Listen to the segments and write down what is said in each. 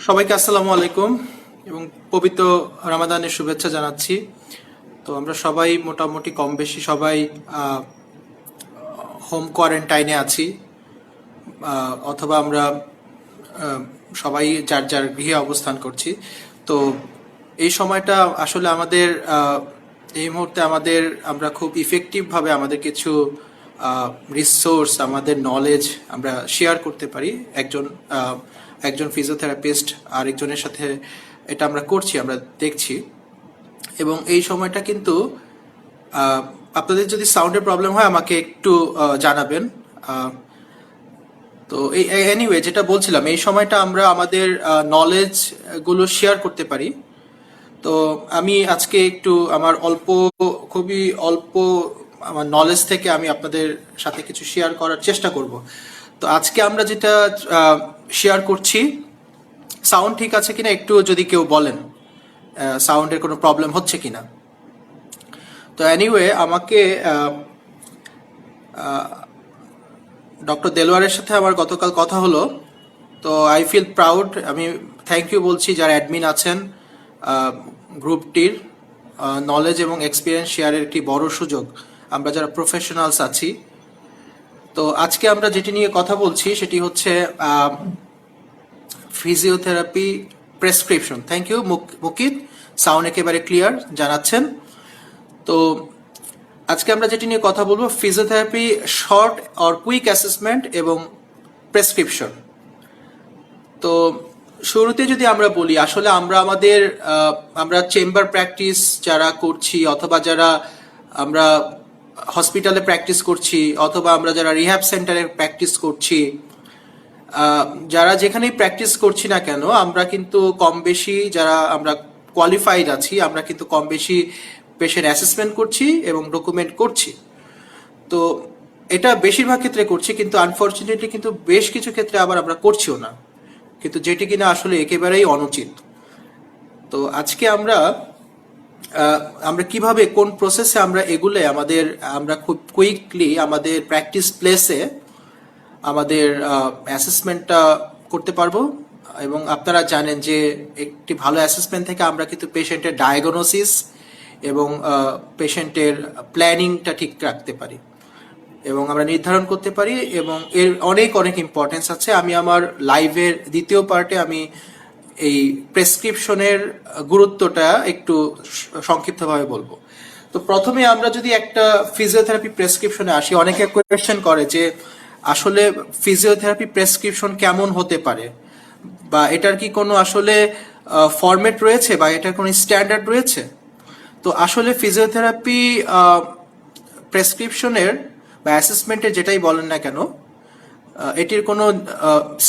সবাইকে আসসালামু আলাইকুম এবং পবিত্র রমাদানের শুভেচ্ছা জানাচ্ছি। তো আমরা সবাই মোটামুটি কম বেশি সবাই হোম কোয়ারেন্টাইনে আছি, অথবা আমরা আহ, সবাই যার যার গৃহে অবস্থান করছি। তো এই সময়টা আসলে আমাদের এই মুহূর্তে আমরা খুব ইফেক্টিভভাবে আমাদের কিছু রিসোর্স, আমাদের নলেজ আমরা শেয়ার করতে পারি একজন ফিজিওথেরাপিস্ট আরেকজনের সাথে। এটা আমরা করছি, আমরা দেখছি। এবং এই সময়টা কিন্তু আহ, আপনাদের যদি সাউন্ডের প্রবলেম হয় আমাকে একটু জানাবেন। আহ, তো এই এনিওয়ে যেটা বলছিলাম, এই সময়টা আমরা আমাদের নলেজ গুলো শেয়ার করতে পারি। তো আমি আজকে একটু আমার খুবই অল্প আমার নলেজ থেকে আমি আপনাদের সাথে কিছু শেয়ার করার চেষ্টা করব। তো আজকে আমরা যেটা শেয়ার করছি, সাউন্ড ঠিক আছে কিনা একটু যদি কেউ বলেন, সাউন্ডের কোনো প্রবলেম হচ্ছে কিনা। তো এনিওয়ে আমাকে ডক্টর দেলোয়ারের সাথে আমার গতকাল কথা হলো। তো আই ফিল প্রাউড, আমি থ্যাংক ইউ বলছি যারা অ্যাডমিন আছেন গ্রুপটির। নলেজ এবং এক্সপিরিয়েন্স শেয়ারের একটি বড় সুযোগ আমরা যারা প্রফেশনালস আছি। তো আজকে আমরা যেটি নিয়ে কথা বলছি সেটি হচ্ছে physiotherapy prescription. Thank you Mukit, sound একেবারে ক্লিয়ার জানাচ্ছেন। তো আজকে আমরা যেটি নিয়ে কথা বলবো, physiotherapy short or quick assessment এবং প্রেসক্রিপশন। তো শুরুতে যদি আমরা বলি, আসলে আমরা চেম্বার প্র্যাকটিস যারা করছি, অথবা যারা আমরা হসপিটালে প্র্যাকটিস করছি, অথবা আমরা যারা রিহ্যাব সেন্টারে প্র্যাকটিস করছি, যারা যেখানেই প্র্যাকটিস করছি না কেন, আমরা কিন্তু কম বেশি যারা আমরা কোয়ালিফাইড আছি, আমরা কিন্তু কম বেশি পেশেন্ট অ্যাসেসমেন্ট করছি এবং ডকুমেন্ট করছি। তো এটা বেশিরভাগ ক্ষেত্রে করছি, কিন্তু আনফর্চুনেটলি কিন্তু বেশ কিছু ক্ষেত্রে আবার আমরা করছিও না, কিন্তু যেটি কিনা আসলে একেবারেই অনুচিত। তো আজকে আমরা কিভাবে কোন প্রসেসে আমরা এগুলে আমরা খুব কুইকলি আমাদের প্র্যাকটিস প্লেসে আমাদের অ্যাসেসমেন্টটা করতে পারবো। এবং আপনারা জানেন যে একটি ভালো অ্যাসেসমেন্ট থেকে আমরা কিন্তু পেশেন্টের ডায়াগনোসিস এবং পেশেন্টের প্ল্যানিংটা ঠিক রাখতে পারি এবং আমরা নির্ধারণ করতে পারি, এবং এর অনেক অনেক ইম্পর্টেন্স আছে। আমি আমার লাইভের দ্বিতীয় পার্টে আমি এই প্রেসক্রিপশনের গুরুত্বটা একটু সংক্ষিপ্তভাবে বলবো। তো প্রথমে আমরা যদি একটা ফিজিওথেরাপি প্রেসক্রিপশনে আসি, অনেকে কোয়েশ্চেন করে যে আসলে ফিজিওথেরাপি প্রেসক্রিপশন কেমন হতে পারে, বা এটার কি কোনো আসলে ফরম্যাট রয়েছে, বা এটার কোনো স্ট্যান্ডার্ড রয়েছে। তো আসলে ফিজিওথেরাপি প্রেসক্রিপশনের বা অ্যাসেসমেন্টের যেটাই বলেন না কেন, এটির কোনো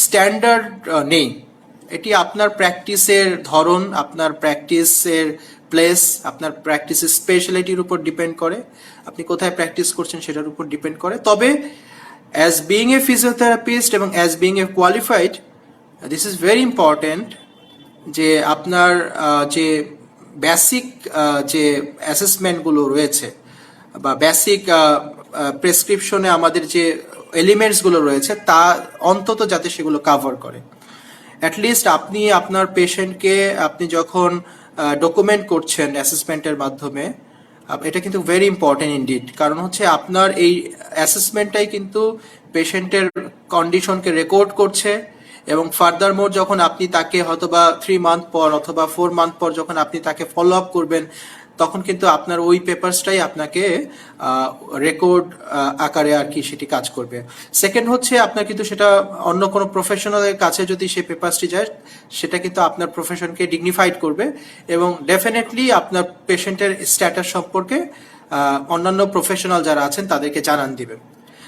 স্ট্যান্ডার্ড নেই। এটি আপনার প্র্যাকটিসের ধরন, আপনার প্র্যাকটিসের প্লেস, আপনার প্র্যাকটিসের স্পেশালিটির উপর ডিপেন্ড করে, আপনি কোথায় প্র্যাকটিস করছেন সেটার উপর ডিপেন্ড করে। তবে অ্যাজ বিইং এ ফিজিওথেরাপিস্ট এবং as being a qualified, this is very important যে আপনার যে বেসিক যে অ্যাসেসমেন্টগুলো রয়েছে, বা বেসিক প্রেসক্রিপশনে আমাদের যে এলিমেন্টসগুলো রয়েছে, তা অন্তত যাতে সেগুলো কাভার করে। অ্যাটলিস্ট আপনি আপনার পেশেন্টকে আপনি যখন ডকুমেন্ট করছেন অ্যাসেসমেন্টের মাধ্যমে, এটা কিন্তু ভেরি ইম্পর্টেন্ট ইনডিড। কারণ হচ্ছে আপনার এই অ্যাসেসমেন্টটাই কিন্তু পেশেন্টের কন্ডিশনকে রেকর্ড করছে, এবং ফার্দার মোর যখন আপনি তাকে হয়তোবা 3 মান্থ পর অথবা 4 মান্থ পর যখন আপনি তাকে ফলো আপ করবেন, তখন কিন্তু আপনার ওই পেপারসটাই আপনাকে রেকর্ড আকারে আর কি সেটি কাজ করবে। সেকেন্ড হচ্ছে, আপনার কিন্তু সেটা অন্য কোনো প্রফেশনালের কাছে যদি সেই পেপারসটি যায়, সেটা কিন্তু আপনার প্রফেশনকে ডিগনিফাইড করবে, এবং ডেফিনেটলি আপনার পেশেন্টের স্ট্যাটাস সম্পর্কে অন্যান্য প্রফেশনাল যারা আছেন তাদেরকে জানান দিবে।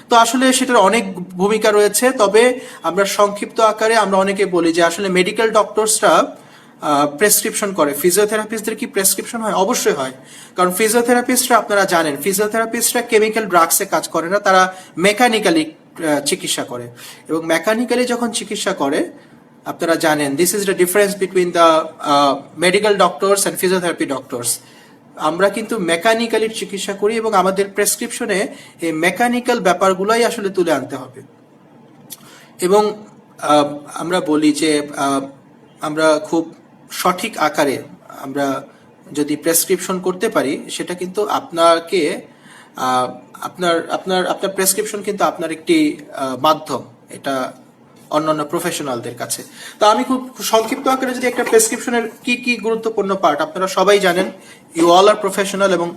তো আসলে সেটার অনেক ভূমিকা রয়েছে, তবে আমরা সংক্ষিপ্ত আকারে আমরা অনেকে বলি যে আসলে মেডিকেল ডক্টরসরা প্রেসক্রিপশন করে। ফিজিওথেরাপিস্টদের কি প্রেসক্রিপশন হয়? অবশ্যই হয়, কারণ ফিজিওথেরাপিস্টরা, আপনারা জানেন, ফিজিওথেরাপিস্টরা কেমিক্যাল ড্রাগসে কাজ করে না, তারা মেকানিক্যালি চিকিৎসা করে। এবং মেকানিক্যালি যখন চিকিৎসা করে, আপনারা জানেন, this is the difference between the medical doctors and physiotherapy doctors. আমরা কিন্তু মেকানিক্যালি চিকিৎসা করি, এবং আমাদের প্রেসক্রিপশনে এই মেকানিক্যাল ব্যাপারগুলোই আসলে তুলে আনতে হবে। এবং আমরা বলি যে আমরা খুব সঠিক আকারে আমরা যদি প্রেসক্রিপশন করতে পারি, সেটা কিন্তু আপনাকে আপনার আপনার আপনার প্রেসক্রিপশন কিন্তু আপনার একটি মাধ্যম, এটা অন্যান্য প্রফেশনালদের কাছে। তো আমি খুব সংক্ষিপ্ত আকারে যদি একটা প্রেসক্রিপশনের কি কি গুরুত্বপূর্ণ পার্ট, আপনারা সবাই জানেন, ইউ অল আর প্রফেশনাল এবং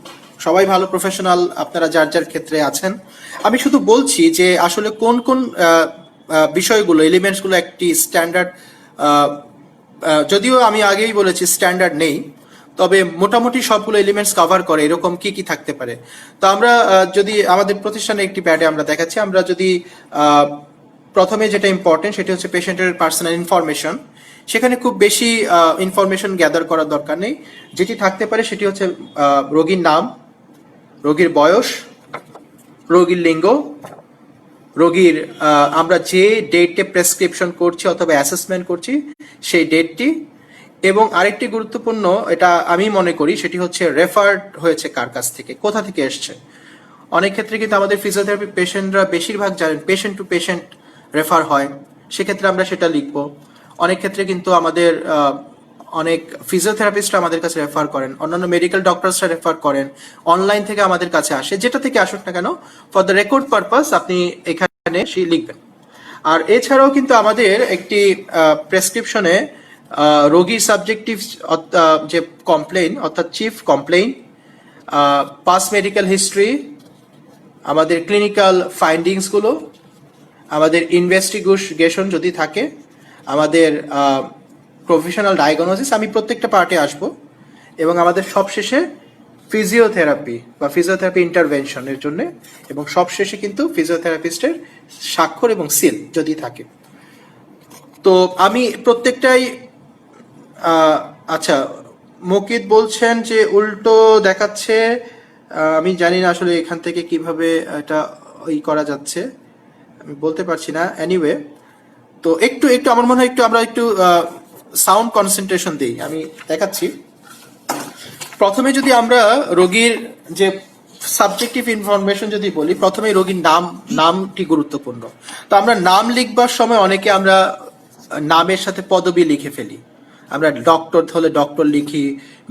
সবাই ভালো প্রফেশনাল, আপনারা যার যার ক্ষেত্রে আছেন। আমি শুধু বলছি যে আসলে কোন কোন বিষয়গুলো, এলিমেন্টসগুলো একটি স্ট্যান্ডার্ড, যদিও আমি আগেই বলেছি স্ট্যান্ডার্ড নেই, তবে মোটামুটি সবগুলো এলিমেন্টস কভার করে, এরকম কি কি থাকতে পারে। তো আমরা যদি আমাদের প্রতিষ্ঠানে একটি প্যাডে আমরা দেখাচ্ছি, আমরা যদি প্রথমে যেটা ইম্পর্টেন্ট সেটি হচ্ছে পেশেন্টের পার্সোনাল ইনফরমেশন। সেখানে খুব বেশি ইনফরমেশন গ্যাদার করার দরকার নেই। যেটি থাকতে পারে সেটি হচ্ছে রোগীর নাম, রোগীর বয়স, রোগীর লিঙ্গ, রোগীর আমরা যে ডেটে প্রেসক্রিপশন করছি অথবা অ্যাসেসমেন্ট করছি সেই ডেটটি, এবং আরেকটি গুরুত্বপূর্ণ, এটা আমি মনে করি, সেটি হচ্ছে রেফার্ড হয়েছে কার কাছ থেকে, কোথা থেকে এসছে। অনেক ক্ষেত্রে কিন্তু আমাদের ফিজিওথেরাপি পেশেন্টরা বেশিরভাগ জানেন পেশেন্ট টু পেশেন্ট রেফার হয়, সেক্ষেত্রে আমরা সেটা লিখব। অনেক ক্ষেত্রে কিন্তু আমাদের অনেক ফিজিওথেরাপিস্টরা আমাদের কাছে রেফার করেন, অন্যান্য মেডিকেল ডক্টরসরা রেফার করেন, অনলাইন থেকে আমাদের কাছে আসে, যেটা থেকে আসুক না কেন, ফর দ্য রেকর্ড পারপাস আপনি এখানে সেই লিখবেন। আর এছাড়াও কিন্তু আমাদের একটি প্রেসক্রিপশনে রোগীর সাবজেক্টিভ যে কমপ্লেইন অর্থাৎ chief complain, pass medical history, আমাদের ক্লিনিক্যাল ফাইন্ডিংসগুলো, আমাদের ইনভেস্টিগেশন যদি থাকে, আমাদের প্রফেশনাল ডায়াগনোসিস, আমি প্রত্যেকটা পার্টে আসব, এবং আমাদের সবশেষে ফিজিওথেরাপি বা ফিজিওথেরাপি ইন্টারভেনশনের জন্য, এবং সবশেষে কিন্তু ফিজিওথেরাপিস্টের স্বাক্ষর এবং সিল যদি থাকে। তো আমি প্রত্যেকটাই আচ্ছা, মুকিত বলছেন যে উল্টো দেখাচ্ছে, আমি জানি না আসলে এখান থেকে কিভাবে এটা করা যাচ্ছে, আমি বলতে পারছি না। এনিওয়ে, তো একটু একটু আমার মনে হয় একটু আমরা একটু সাউন্ড কনসেন্ট্রেশন দিই, আমি দেখাচ্ছি। প্রথমে যদি আমরা রোগীর যে সাবজেক্টিভ ইনফরমেশন যদি বলি, প্রথমে রোগীর নামটি গুরুত্বপূর্ণ। তো আমরা নাম লিখবার সময় অনেকে আমরা নামের সাথে পদবি লিখে ফেলি। আমরা ডক্টর হলে ডক্টর লিখি,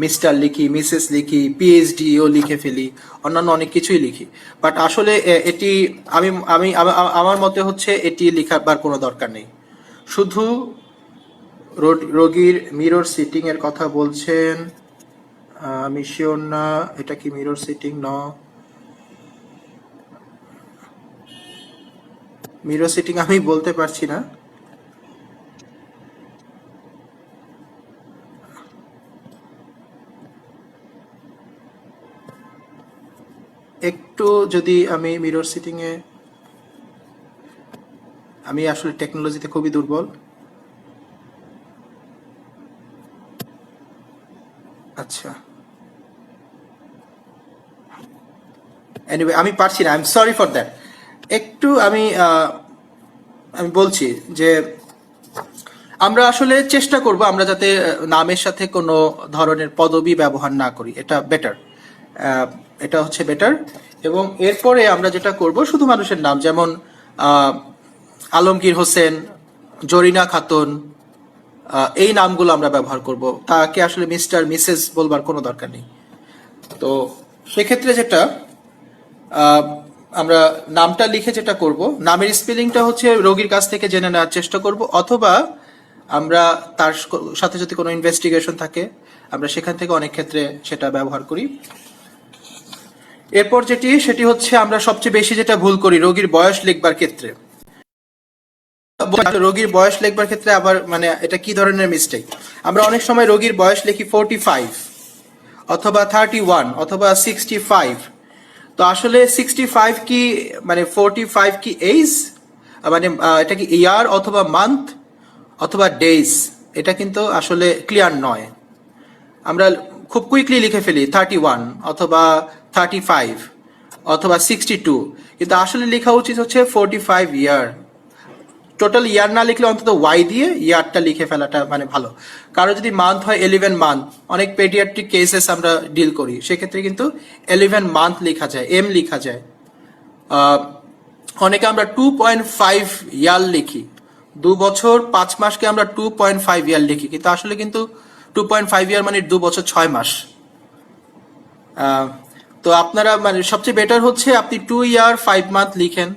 মিস্টার লিখি, মিসেস লিখি, পিএইচডিও লিখে ফেলি, অন্যান্য অনেক কিছুই লিখি। বাট আসলে এটি আমি আমি আমার মতে হচ্ছে এটি লিখাবার কোনো দরকার নেই। শুধু রোগীর মিরর সিটিং এর কথা বলছেন, আমি শিওর না এটা কি মিরর সিটিং। মিরর সিটিং আমি বলতে পারছি না। একটু যদি আমি মিরর সিটিং এ, আমি আসলে টেকনোলজিতে খুবই দুর্বল। আচ্ছা, এনিওয়ে আমি পারছি না, I am sorry for that. একটু আমি বলছি যে আমরা আসলে চেষ্টা করব আমরা যাতে নামের সাথে কোনো ধরনের পদবি ব্যবহার না করি, এটা বেটার, এটা হচ্ছে বেটার। এবং এরপরে আমরা যেটা করব, শুধু মানুষের নাম, যেমন আলমগীর হোসেন, জরিনা খাতুন, এই নামগুলো আমরা ব্যবহার করব, তাকে আসলে মিস্টার মিসেস বলবার কোনো দরকার নেই। তো সেক্ষেত্রে যেটা আমরা নামটা লিখে যেটা করব, নামের স্পেলিংটা হচ্ছে রোগীর কাছ থেকে জেনে নেওয়ার চেষ্টা করব, অথবা আমরা তার সাথে যদি কোনো ইনভেস্টিগেশন থাকে আমরা সেখান থেকে অনেক ক্ষেত্রে সেটা ব্যবহার করি। এরপর সেটি হচ্ছে আমরা সবচেয়ে বেশি যেটা ভুল করি রোগীর বয়স লিখবার ক্ষেত্রে। রোগীর বয়স লিখবার ক্ষেত্রে আবার মানে এটা কি ধরনের মিস্টেক, আমরা অনেক সময় রোগীর বয়স লিখি 45 অথবা 31 অথবা 65। তো আসলে 65 কি মানে 45 কি এইজ, মানে এটা কি ইয়ার অথবা মান্থ অথবা ডেজ, এটা কিন্তু আসলে ক্লিয়ার নয়। আমরা খুব কুইকলি লিখে ফেলি 31 অথবা 35 অথবা 62, কিন্তু আসলে লেখা উচিত হচ্ছে 45 ইয়ার। টোটাল ইয়ার না লিখলে অন্তত ওয়াই দিয়ে ইয়ারটা লিখে ফেলাটা মানে ভালো। কারো যদি মান্থ হয় 11 মান্থ, অনেক পেডিয়াট্রিক কেসেস আমরা ডিল করি, সেক্ষেত্রে কিন্তু 11 মান্থ লেখা যায়, এম লেখা যায়। অনেকে আমরা 2.5 ইয়ার লিখি, 2 বছর 5 মাসকে আমরা 2.5 ইয়ার লিখি, কিন্তু আসলে কিন্তু 2.5 ইয়ার মানে 2 বছর 6 মাস। আহ, তো আপনারা মানে সবচেয়ে বেটার হচ্ছে আপনি 2 ইয়ার 5 মান্থ লিখেন।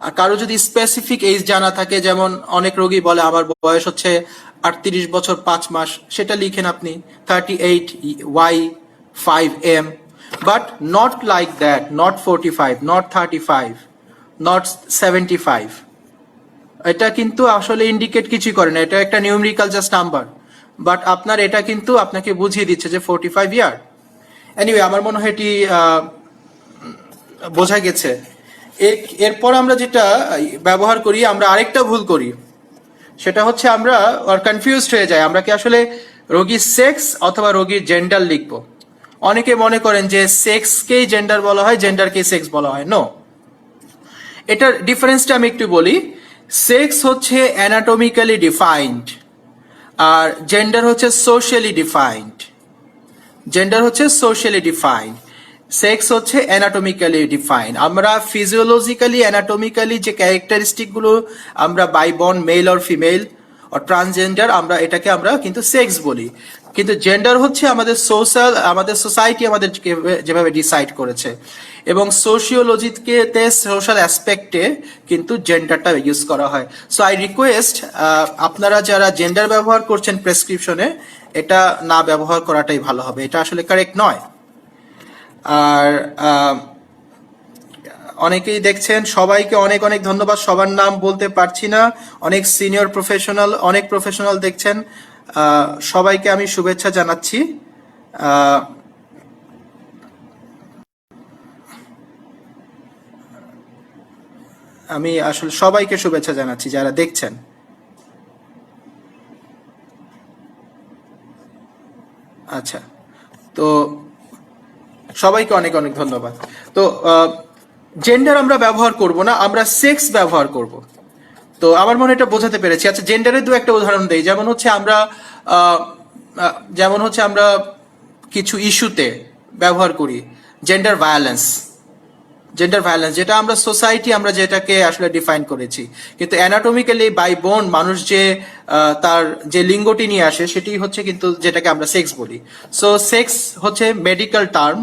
আর কারো যদি স্পেসিফিক এজ জানা থাকে, যেমন অনেক রোগী বলে আমার বয়স হচ্ছে 38 বছর 5 মাস, সেটা লিখেন আপনি 38Y5M, but not like that, not 45, not 35, not 75। এটা কিন্তু আসলে ইন্ডিকেট কিছুই করে না, এটা একটা নিউমেরিক্যাল জাস্ট নাম্বার, বাট আপনার এটা কিন্তু আপনাকে বুঝিয়ে দিচ্ছে যে 45 ইয়ার। এনিওয়ে, আমার মনে হয় এটি বোঝা গেছে। এরপর আমরা যেটা ব্যবহার করি, আমরা আরেকটা ভুল করি, সেটা হচ্ছে আমরা কনফিউজড হয়ে যাই, আমরা কি আসলে রোগীর সেক্স অথবা রোগীর জেন্ডার লিখবো। অনেকে মনে করেন যে সেক্সকেই জেন্ডার বলা হয়, জেন্ডারকে সেক্স বলা হয়। নো, এটার ডিফারেন্সটা আমি একটু বলি। সেক্স হচ্ছে অ্যানাটমিক্যালি ডিফাইন্ড, আর জেন্ডার হচ্ছে সোশ্যালি ডিফাইন্ড। জেন্ডার হচ্ছে সোশ্যালি ডিফাইন্ড, সেক্স হচ্ছে অ্যানাটমিক্যালি ডিফাইন্ড। আমরা ফিজিওলজিক্যালি অ্যানাটমিক্যালি যে ক্যারেক্টারিস্টিক গুলো আমরা by born male or female or transgender, আমরা এটাকে আমরা কিন্তু সেক্স বলি। কিন্তু জেন্ডার হচ্ছে আমাদের সোশ্যাল, আমাদের সোসাইটি আমাদের যেভাবে ডিসাইড করেছে, এবং সোশিওলজিতে সোশ্যাল অ্যাসপেক্টে কিন্তু জেন্ডারটা ইউজ করা হয়। সো আই রিকোয়েস্ট আপনারা যারা জেন্ডার ব্যবহার করছেন প্রেসক্রিপশনে, এটা না ব্যবহার করাটাই ভালো হবে, এটা আসলে কারেক্ট নয়। আর অনেকেই দেখছেন, সবাইকে অনেক অনেক ধন্যবাদ। সবার নাম বলতে পারছি না, অনেক সিনিয়র প্রফেশনাল, অনেক প্রফেশনাল দেখছেন, সবাইকে আমি শুভেচ্ছা জানাচ্ছি। আমি আসলে সবাইকে শুভেচ্ছা জানাচ্ছি যারা দেখছেন। আচ্ছা, তো সবাইকে অনেক অনেক ধন্যবাদ। তো জেন্ডার আমরা ব্যবহার করব না, আমরা সেক্স ব্যবহার করব। তো আমার মনে হয় এটা বোঝাতে পেরেছি। আচ্ছা, জেন্ডারের দু একটা উদাহরণ দেই। যেমন হচ্ছে আমরা কিছু ইস্যুতে ব্যবহার করি জেন্ডার ভায়োলেন্স। জেন্ডার ভায়োলেন্স যেটা আমরা সোসাইটি আমরা যেটাকে আসলে ডিফাইন করেছি, কিন্তু অ্যানাটমিক্যালি বাই বোন মানুষ যে তার যে লিঙ্গটি নিয়ে আসে সেটি হচ্ছে কিন্তু যেটাকে আমরা সেক্স বলি। সো সেক্স হচ্ছে medical term,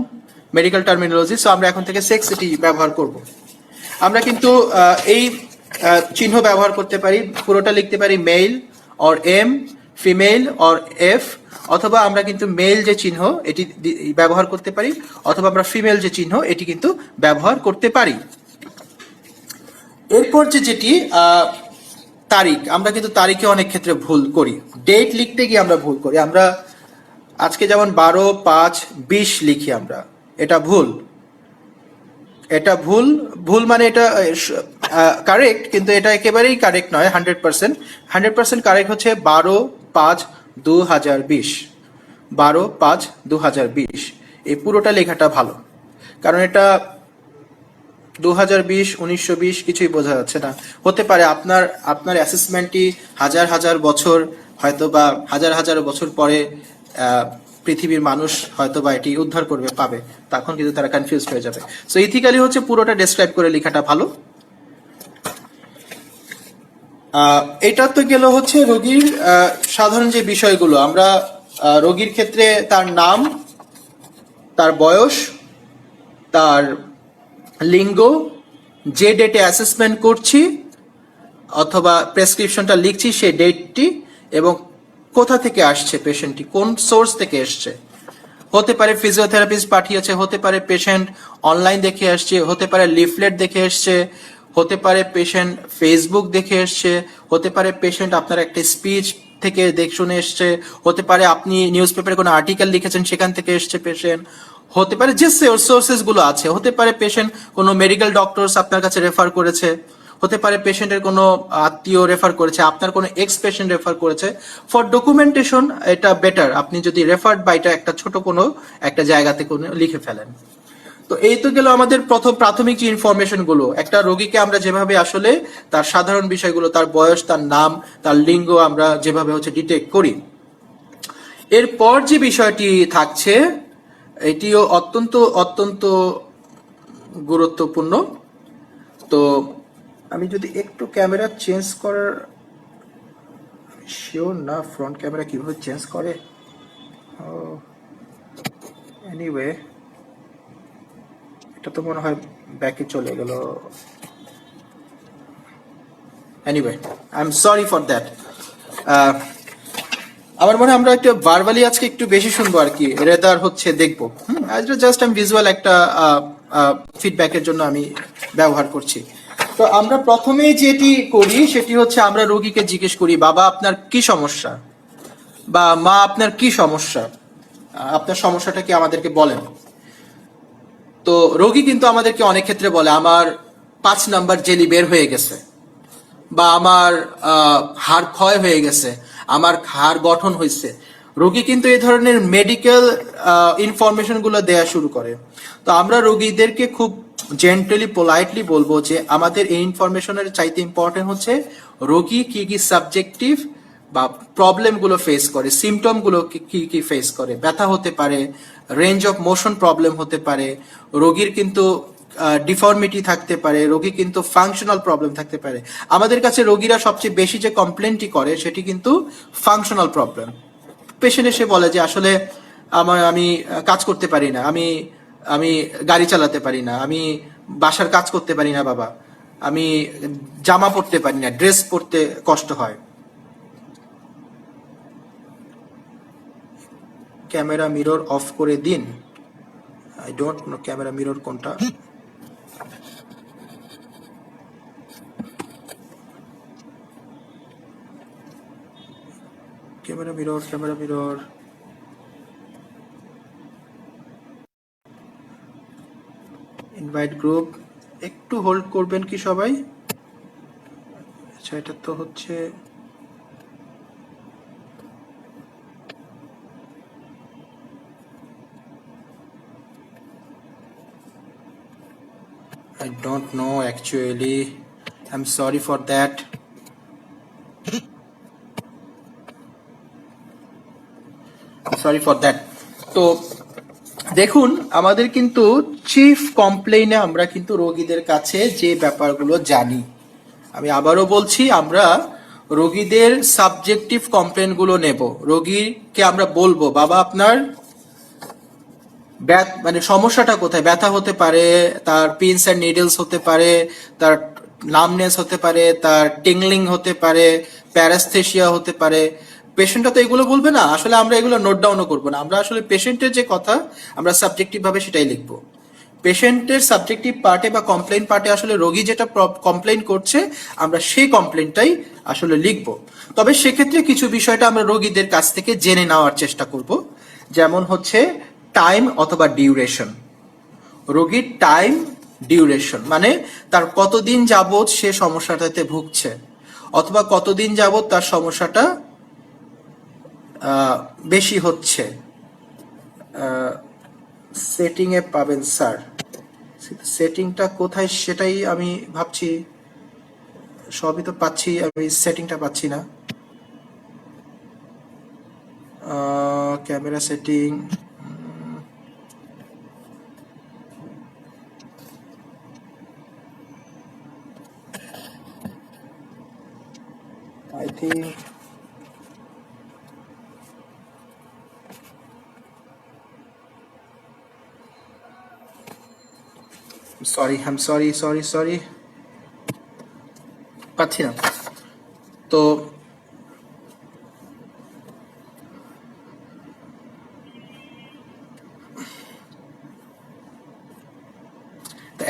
medical terminology. So আমরা এখন থেকে সেক্স এটি ব্যবহার করব। আমরা কিন্তু এই চিহ্ন ব্যবহার করতে পারি, পুরোটা লিখতে পারি male or M, female or F, অথবা আমরা কিন্তু মেল যে চিহ্ন এটি ব্যবহার করতে পারি, অথবা আমরা ফিমেল যে চিহ্ন এটি কিন্তু ব্যবহার করতে পারি। এরপর যেটি তারিখ, আমরা কিন্তু তারিখে অনেক ক্ষেত্রে ভুল করি। ডেট লিখতে গিয়ে আমরা ভুল করি। আমরা আজকে যেমন 12/5/20 লিখি, আমরা এটা ভুল। এটা ভুল, ভুল মানে এটা কারেক্ট, কিন্তু এটা একেবারেই কারেক্ট নয় 100%। 100% কারেক্ট হচ্ছে 12/5/2020। 12/5/2020 এই পুরোটা লেখাটা ভালো, কারণ এটা 2020 1920 কিছুই বোঝা যাচ্ছে না। হতে পারে আপনার অ্যাসেসমেন্টটি হাজার হাজার বছর, হয়তো বা হাজার হাজার বছর পরে পৃথিবীর মানুষ হয়তো বা এটি উদ্ধার করবে, পাবে, তখন কিন্তু তারা কনফিউজ হয়ে যাবে। সো ইথিক্যালি হচ্ছে পুরোটা ডেসক্রাইব করে লেখাটা ভালো। এটা তো গেল হচ্ছে রোগীর সাধারণ যে বিষয়গুলো। আমরা রোগীর ক্ষেত্রে তার নাম, তার বয়স, তার লিঙ্গ, যে ডেটে অ্যাসেসমেন্ট করছি অথবা প্রেসক্রিপশনটা লিখছি সেই ডেটটি, এবং কোথা থেকে আসছে পেশেন্টটি, কোন সোর্স থেকে এসছে। হতে পারে ফিজিওথেরাপিস্ট পাঠিয়েছে, হতে পারে পেশেন্ট অনলাইন দেখে আসছে, হতে পারে লিফলেট দেখে এসছে, হতে পারে পেশেন্ট ফেসবুক দেখে এসছে, হতে পারে পেশেন্ট আপনার একটা স্পিচ থেকে শুনে এসছে, হতে পারে আপনি নিউজ পেপারে কোনো আর্টিকেল লিখেছেন সেখান থেকে এসছে পেশেন্ট, হতে পারে যে সোর্সেস গুলো আছে, হতে পারে পেশেন্ট কোনো মেডিকেল ডক্টরস আপনার কাছে রেফার করেছে, হতে পারে পেশেন্টের কোনো আত্মীয় রেফার করেছে, আপনার কোনো এক্স পেশেন্ট রেফার করেছে। ফর ডকুমেন্টেশন এটা বেটার আপনি যদি রেফার্ড বা এটা একটা ছোট কোনো একটা জায়গাতে কোনো লিখে ফেলেন। তো এই তো গেল আমাদের প্রাথমিক যে ইনফরমেশন গুলো। একটা রোগীকে আমরা যেভাবে আসলে তার সাধারণ বিষয়গুলো, তার বয়স, তার নাম, তার লিঙ্গ আমরা যেভাবে হচ্ছে ডিটেক্ট করি। এরপর যে বিষয়টি থাকছে এটিও অত্যন্ত অত্যন্ত গুরুত্বপূর্ণ। তো আমি যদি একটু ক্যামেরা চেঞ্জ করার শিওর না ফ্রন্ট ক্যামেরা কিভাবে চেঞ্জ করে। এনিওয়ে এটা তো মনে হয় ব্যাকে চলে গেল। Anyway I am sorry for that. আমার মনে হয় আমরা একটু ভার্বালি আজকে একটু বেশি শুনবো আর কি, রেদার হচ্ছে দেখবো। জাস্ট আমি ভিজুয়াল একটা ফিডব্যাকের জন্য আমি ব্যবহার করছি। তো আমরা প্রথমেই যেটি করি সেটি হচ্ছে আমরা রোগীকে জিজ্ঞেস করি, বাবা আপনার কি সমস্যা, বা মা আপনার কি সমস্যা, আপনার সমস্যাটা কি আমাদেরকে বলেন। তো রোগী কিন্তু আমাদেরকে অনেক ক্ষেত্রে বলে আমার 5 নাম্বার জেলি বের হয়ে গেছে, বা আমার হাড় ক্ষয় হয়ে গেছে, আমার হাড় গঠন হয়েছে। রোগী কিন্তু এই ধরনের মেডিকেল ইনফরমেশন গুলো দেয়া শুরু করে। তো আমরা রোগীদেরকে খুব জেন্টলি পোলাইটলি বলবো যে আমাদের এই ইনফরমেশনের চাইতে ইম্পর্টেন্ট হচ্ছে রোগী কি কি সাবজেক্টিভ বা প্রবলেম গুলো ফেস করে, সিমটম গুলো কি কি ফেস করে। ব্যথা হতে পারে, রেঞ্জ অফ মোশন প্রবলেম হতে পারে, রোগীর কিন্তু ডিফর্মিটি থাকতে পারে, রোগী কিন্তু ফাংশনাল প্রবলেম থাকতে পারে। আমাদের কাছে রোগীরা সবচেয়ে বেশি যে কমপ্লেনটি করে সেটি কিন্তু ফাংশনাল প্রবলেম। পেশেন্ট এসে বলে যে আসলে আমি কাজ করতে পারি না, আমি আমি গাড়ি চালাতে পারি না, আমি বাসার কাজ করতে পারি না বাবা, আমি জামা পরতে পারি না, ড্রেস পরতে কষ্ট হয়। ক্যামেরা মিরর অফ করে দিন। I don't know camera mirror কোনটা। Camera mirror invite group. একটু হোল্ড করবেন কি সবাই? আচ্ছা এটা তো হচ্ছে I don't know actually. I'm sorry for that. Sorry for that. তো দেখুন আমাদের কিন্তু চিফ কমপ্লেইনে আমরা কিন্তু রোগীদের কাছে যে ব্যাপারগুলো জানি, আমি আবারও বলছি, আমরা রোগীদের সাবজেক্টিভ কমপ্লেইনগুলো নেব। রোগীকে আমরা বলবো বাবা আপনার মানে সমস্যাটা কোথায়। ব্যথা হতে পারে, তার পিনস অ্যান্ড নিডলস হতে পারে, তার নামনেস হতে পারে, তার টিংলিং হতে পারে, প্যারাস্থেশিয়া হতে পারে। পেশেন্টটা তো এগুলো বলবে না, আসলে আমরা এগুলো নোট ডাউনও করবো না। আমরা আসলে পেশেন্টের যে কথা আমরা সাবজেক্টিভ ভাবে সেটাই লিখবো। পেশেন্টের সাবজেক্টিভ পার্টে বা কমপ্লেইন পার্টে আসলে রোগী যেটা কমপ্লেইন করছে আমরা সেই কমপ্লেইনটাই আসলে লিখবো। তবে সেক্ষেত্রে কিছু বিষয়টা আমরা রোগীদের কাছ থেকে জেনে নেওয়ার চেষ্টা করব। যেমন হচ্ছে টাইম অথবা ডিউরেশন। রোগীর টাইম ডিউরেশন মানে তার কতদিন যাবৎ সে সমস্যাটাতে ভুগছে, অথবা কতদিন যাবৎ তার সমস্যাটা বেশি হচ্ছে। সেটিং এ পাবেন স্যার, সেটিংটা কোথায় সেটাই আমি ভাবছি। সবই তো পাচ্ছি, আমি সেটিংটা পাচ্ছি না। Camera setting, I think I'm sorry পাচ্ছি না। তো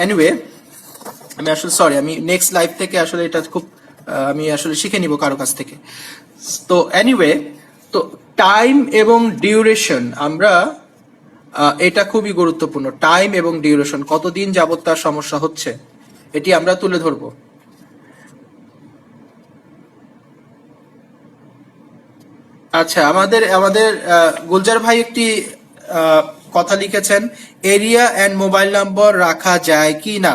এনিওয়ে আমি আসলে সরি, আমি নেক্সট লাইভ থেকে আসলে এটা খুব আমি আসলে শিখে নিব কারো কাছ থেকে। তো এনিওয়ে, তো টাইম এবং ডিউরেশন আমরা এটা খুবই গুরুত্বপূর্ণ। টাইম এবং ডিউরেশন, কতদিন যাবত তার সমস্যা হচ্ছে, এটি আমরা তুলে ধরবো। আচ্ছা, আমাদের আমাদের গুলজার ভাই একটি কথা লিখেছেন, এরিয়া অ্যান্ড মোবাইল নাম্বার রাখা যায় কি না।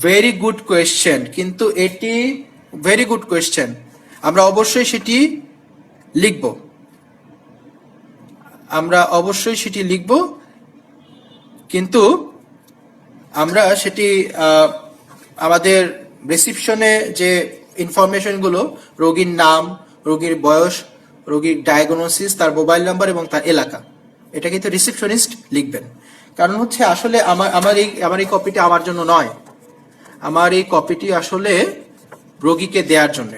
ভেরি গুড কোয়েশ্চেন, কিন্তু এটি ভেরি গুড কোয়েশ্চেন, আমরা অবশ্যই সেটি লিখব, আমরা অবশ্যই সেটি লিখব, কিন্তু আমরা সেটি আমাদের রিসিপশনে যে ইনফরমেশনগুলো, রোগীর নাম, রোগীর বয়স, রোগীর ডায়াগনোসিস, তার মোবাইল নাম্বার এবং তার এলাকা। এটা কিন্তু রিসেপশনিস্ট লিখবেন। কারণ হচ্ছে আসলে আমার এই কপিটি আমার জন্য নয়, আমার এই কপিটি আসলে রোগীকে দেওয়ার জন্য।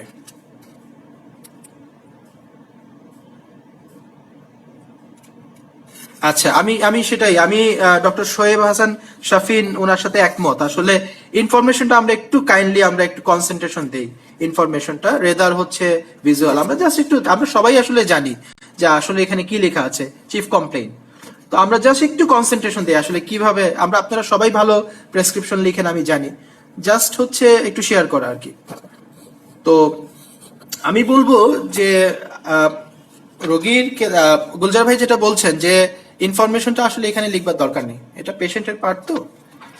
আচ্ছা, আমি সেটাই, আমি ডক্টর শোয়েব হাসান শাফিন ওনার সাথে একমত। আসলে ইনফরমেশনটা আমরা একটু কাইন্ডলি আমরা একটু কনসেন্ট্রেশন দেই ইনফরমেশনটা, রেদার হচ্ছে ভিজুয়াল। আমরা জাস্ট একটু, আমরা সবাই আসলে জানি যে আসলে এখানে কি লেখা আছে, চিফ কমপ্লেইন। তো আমরা জাস্ট একটু কনসেন্ট্রেশন দিই আসলে কিভাবে আমরা, আপনারা সবাই ভালো প্রেসক্রিপশন লিখেন আমি জানি, জাস্ট হচ্ছে একটু শেয়ার করা আর কি। তো আমি বলবো যে রোগীর গুলজার ভাই যেটা বলছেন যে ইনফরমেশনটা আসলে এখানে লিখবার দরকার নেই, এটা পেশেন্টের পার্ট। তো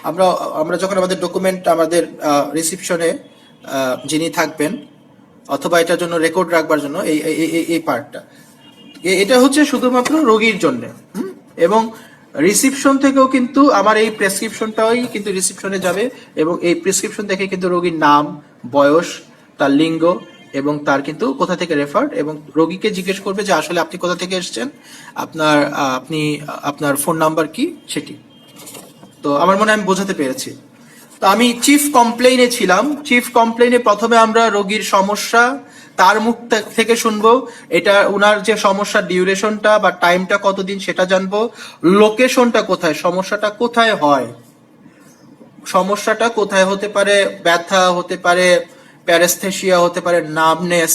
আমরা আমরা যখন আমাদের ডকুমেন্ট আমাদের রিসিপশনে যিনি থাকবেন অথবা এটার জন্য রেকর্ড রাখবার জন্য এই পার্টটা, এটা হচ্ছে শুধুমাত্র রোগীর জন্য। এবং রিসিপশন থেকেও কিন্তু আমার এই প্রেসক্রিপশনটাই কিন্তু রিসিপশনে যাবে, এবং এই প্রেসক্রিপশন দেখে কিন্তু রোগীর নাম, বয়স, তার লিঙ্গ এবং তার কিন্তু কোথা থেকে রেফার্ড, এবং রোগীকে জিজ্ঞেস করবে যে আসলে আপনি কোথা থেকে এসেছেন, আপনার ফোন নাম্বার কি সেটি। তো আমার মনে হয় আমি বোঝাতে পেরেছি। তো আমি চিফ কমপ্লেইনে ছিলাম। চিফ কমপ্লেইনে প্রথমে আমরা রোগীর সমস্যা তার মুখ থেকে শুনবো, এটা উনার যে সমস্যার ডিউরেশনটা বা টাইমটা কতদিন সেটা জানবো, লোকেশনটা কোথায়, সমস্যাটা কোথায় হয়, সমস্যাটা কোথায় হতে পারে, ব্যথা হতে পারে, প্যারেস্থেশিয়া হতে পারে, নার্ভনেস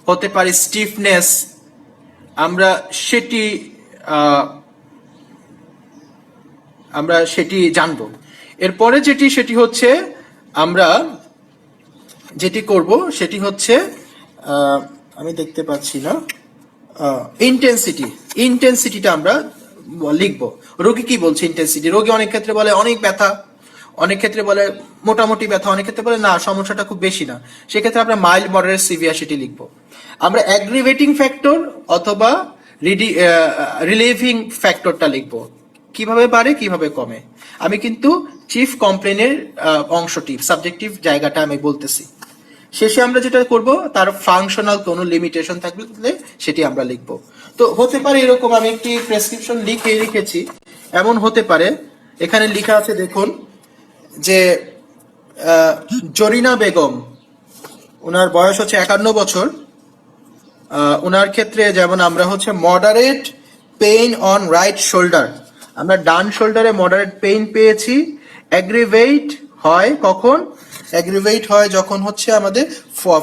হতে পারে, স্টিফনেস, আমরা সেটি আমরা সেটি জানবো। এরপরে সেটি হচ্ছে আমরা যেটি করব সেটি হচ্ছে আমি দেখতে পাচ্ছি না, ইন্টেন্সিটিটা আমরা লিখবো। রোগী কি বলছে ইন্টেন্সিটি, রোগী অনেক ক্ষেত্রে বলে অনেক ব্যথা, অনেক ক্ষেত্রে বলে মোটামুটি ব্যথা, অনেক ক্ষেত্রে বলে না সমস্যাটা খুব বেশি না, সেক্ষেত্রে আমরা মাইল্ড, মডারেট, সিভিয়ার সেটি লিখবো। আমরা অ্যাগ্রিভেটিং ফ্যাক্টর অথবা রিলিভিং ফ্যাক্টরটা লিখবো, কিভাবে বাড়ে কিভাবে কমে। আমি কিন্তু চিফ কমপ্লেনের অংশটি, সাবজেক্টিভ জায়গাটা আমি বলতেছি। শেষে আমরা যেটা করব তার ফাংশনাল কোনো লিমিটেশন থাকলে সেটি আমরা লিখব। তো হতে পারে এরকম, আমি একটি প্রেসক্রিপশন লিখেছি, এমন হতে পারে এখানে লেখা আছে দেখুন যে জরিনা বেগম, ওনার বয়স হচ্ছে 51 বছর। ওনার ক্ষেত্রে যেমন আমরা হচ্ছে moderate pain on right shoulder, আমরা ডান শোল্ডারে মডারেট পেইন পেয়েছি। অ্যাগ্রিভেট হয় কখন, অ্যাগ্রিভেট হয় যখন হচ্ছে আমাদের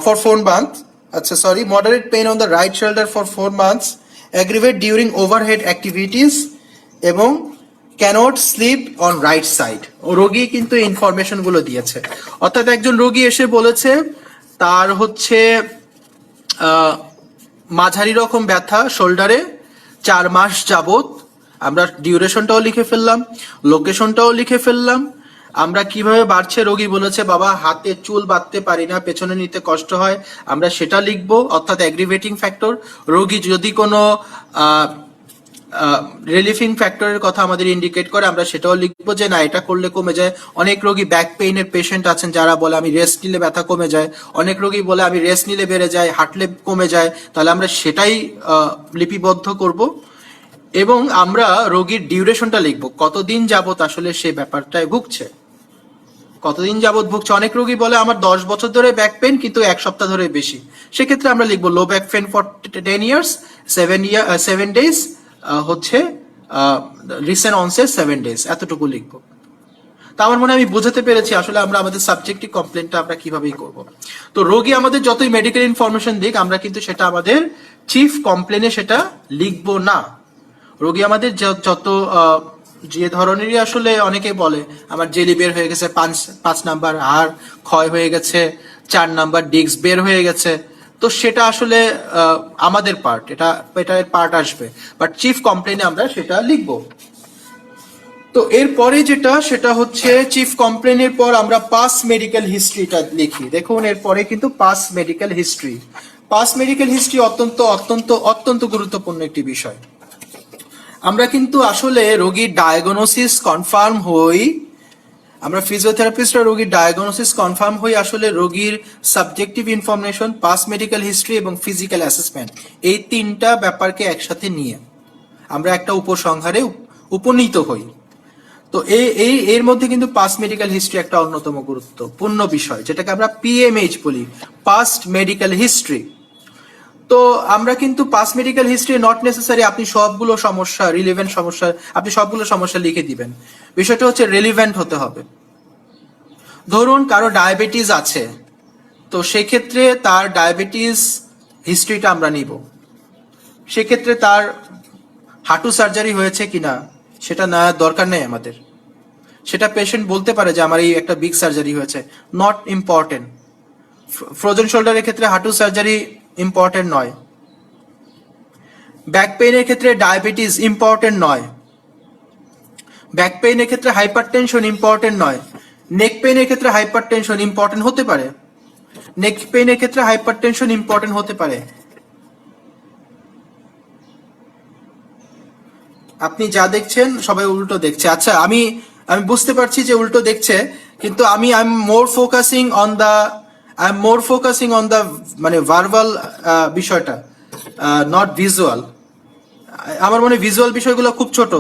ফর 4 months, আচ্ছা sorry, moderate pain on the right shoulder for 4 months, aggravate during overhead activities এবং can't sleep on right side. রোগী কিন্তু ইনফরমেশন গুলো দিয়েছে, অর্থাৎ একজন রোগী এসে বলেছে তার হচ্ছে মাঝারি রকম ব্যথা শোল্ডারে 4 মাস যাবত। আমরা ডিউরেশনটাও লিখে ফেললাম, লোকেশনটাও লিখে ফেললাম। আমরা কিভাবে বাড়ছে, রোগী বলেছে বাবা হাতে চুল বাঁধতে পারি না, পেছনে নিতে কষ্ট হয়, আমরা সেটা লিখবো, অর্থাৎ অ্যাগ্রিভেটিং ফ্যাক্টর। রোগী যদি কোনো রিলিফিং ফ্যাক্টরের কথা আমাদের ইন্ডিকেট করে আমরা সেটাও লিখবো যে না এটা করলে কমে যায়। অনেক রোগী ব্যাক পেইনের পেশেন্ট আছেন যারা বলে আমি রেস্ট নিলে ব্যথা কমে যায়, অনেক রোগী বলে আমি রেস্ট নিলে বেড়ে যায়, হাঁটলে কমে যায়, তাহলে আমরা সেটাই লিপিবদ্ধ করব। এবং আমরা রোগীর ডিউরেশনটা লিখবো, কতদিন যাবত আসলে সে ব্যাপারটায় ভুগছে, কতদিন যাবত ভুগছে। অনেক রোগী বলে আমার 10 বছর ধরে ব্যাক পেন কিন্তু 1 সপ্তাহ ধরে বেশি, সেক্ষেত্রে আমরা লিখবো low back pain for 10 years 7 days হচ্ছে রিসেন্ট অনসেট 7 days, এতটুকু লিখবো। তা আমার মনে হয় আমি বোঝাতে পেরেছি আসলে আমরা আমাদের সাবজেক্টিভ কমপ্লেনটা আমরা কিভাবেই করব। তো রোগী আমাদের যতই মেডিকেল ইনফরমেশন দিক আমরা কিন্তু সেটা আমাদের চিফ কমপ্লেনে সেটা লিখবো না। রোগী আমাদের যত যে ধরনেরই আসলে, অনেকে বলে আমার জেলি বের হয়ে গেছে, 5 নাম্বার হাড় ক্ষয় হয়ে গেছে, 4 নাম্বার ডিস্ক বের হয়ে গেছে, তো সেটা আসলে আমাদের পার্ট, এটার পার্ট আসবে, বাট চিফ কমপ্লেনে আমরা সেটা লিখবো। তো এরপরে সেটা হচ্ছে চিফ কমপ্লেনের পর আমরা পাস মেডিকেল হিস্ট্রিটা লিখি। দেখুন এরপরে কিন্তু পাস মেডিকেল হিস্ট্রি, অত্যন্ত অত্যন্ত অত্যন্ত গুরুত্বপূর্ণ একটি বিষয়। আমরা কিন্তু আসলে রোগীর ডায়াগনোসিস কনফার্ম হই, আমরা ফিজিওথেরাপিস্টরা রোগীর ডায়াগনোসিস কনফার্ম হই আসলে রোগীর subjective information, past medical history এবং ফিজিক্যাল অ্যাসেসমেন্ট, এই তিনটা ব্যাপারকে একসাথে নিয়ে আমরা একটা উপসংহারে উপনীত হই। তো এর মধ্যে কিন্তু পাস্ট মেডিকেল হিস্ট্রি একটা অন্যতম গুরুত্বপূর্ণ বিষয়, যেটাকে আমরা পিএমএইচ বলি, পাস্ট মেডিকেল হিস্ট্রি। তো আমরা কিন্তু past medical history not necessary আপনি সবগুলো সমস্যা, রিলেভেন্ট সমস্যা, আপনি সবগুলো সমস্যা লিখে দিবেন। বিষয়টা হচ্ছে রেলিভেন্ট হতে হবে। ধরুন কারো ডায়াবেটিস আছে, তো সেক্ষেত্রে তার ডায়াবেটিস হিস্ট্রিটা আমরা নিব। সেক্ষেত্রে তার হাঁটু সার্জারি হয়েছে কিনা সেটা না দরকার নেই আমাদের। সেটা পেশেন্ট বলতে পারে যে আমার এই একটা বিগ সার্জারি হয়েছে, নট ইম্পর্টেন্ট। ফ্রোজেন শোল্ডারের ক্ষেত্রে হাঁটু সার্জারি ইম্পর্টেন্ট নয়। ব্যাক পেইনের ক্ষেত্রে ডায়াবেটিস ইম্পর্টেন্ট নয়। ব্যাক পেইনের ক্ষেত্রে হাইপারটেনশন ইম্পর্টেন্ট নয়। নেক পেইনের ক্ষেত্রে হাইপারটেনশন ইম্পর্টেন্ট হতে পারে। নেক পেইনের ক্ষেত্রে হাইপারটেনশন ইম্পর্টেন্ট হতে পারে। আপনি যা দেখছেন সবাই উল্টো দেখছে। আচ্ছা, আমি আমি বুঝতে পারছি যে উল্টো দেখছে, কিন্তু I am more focusing on the মানে ভার্বাল বিষয়টা, নট ভিজুয়াল। আমার মনে হয় ভিজুয়াল বিষয়গুলো খুব ছোট।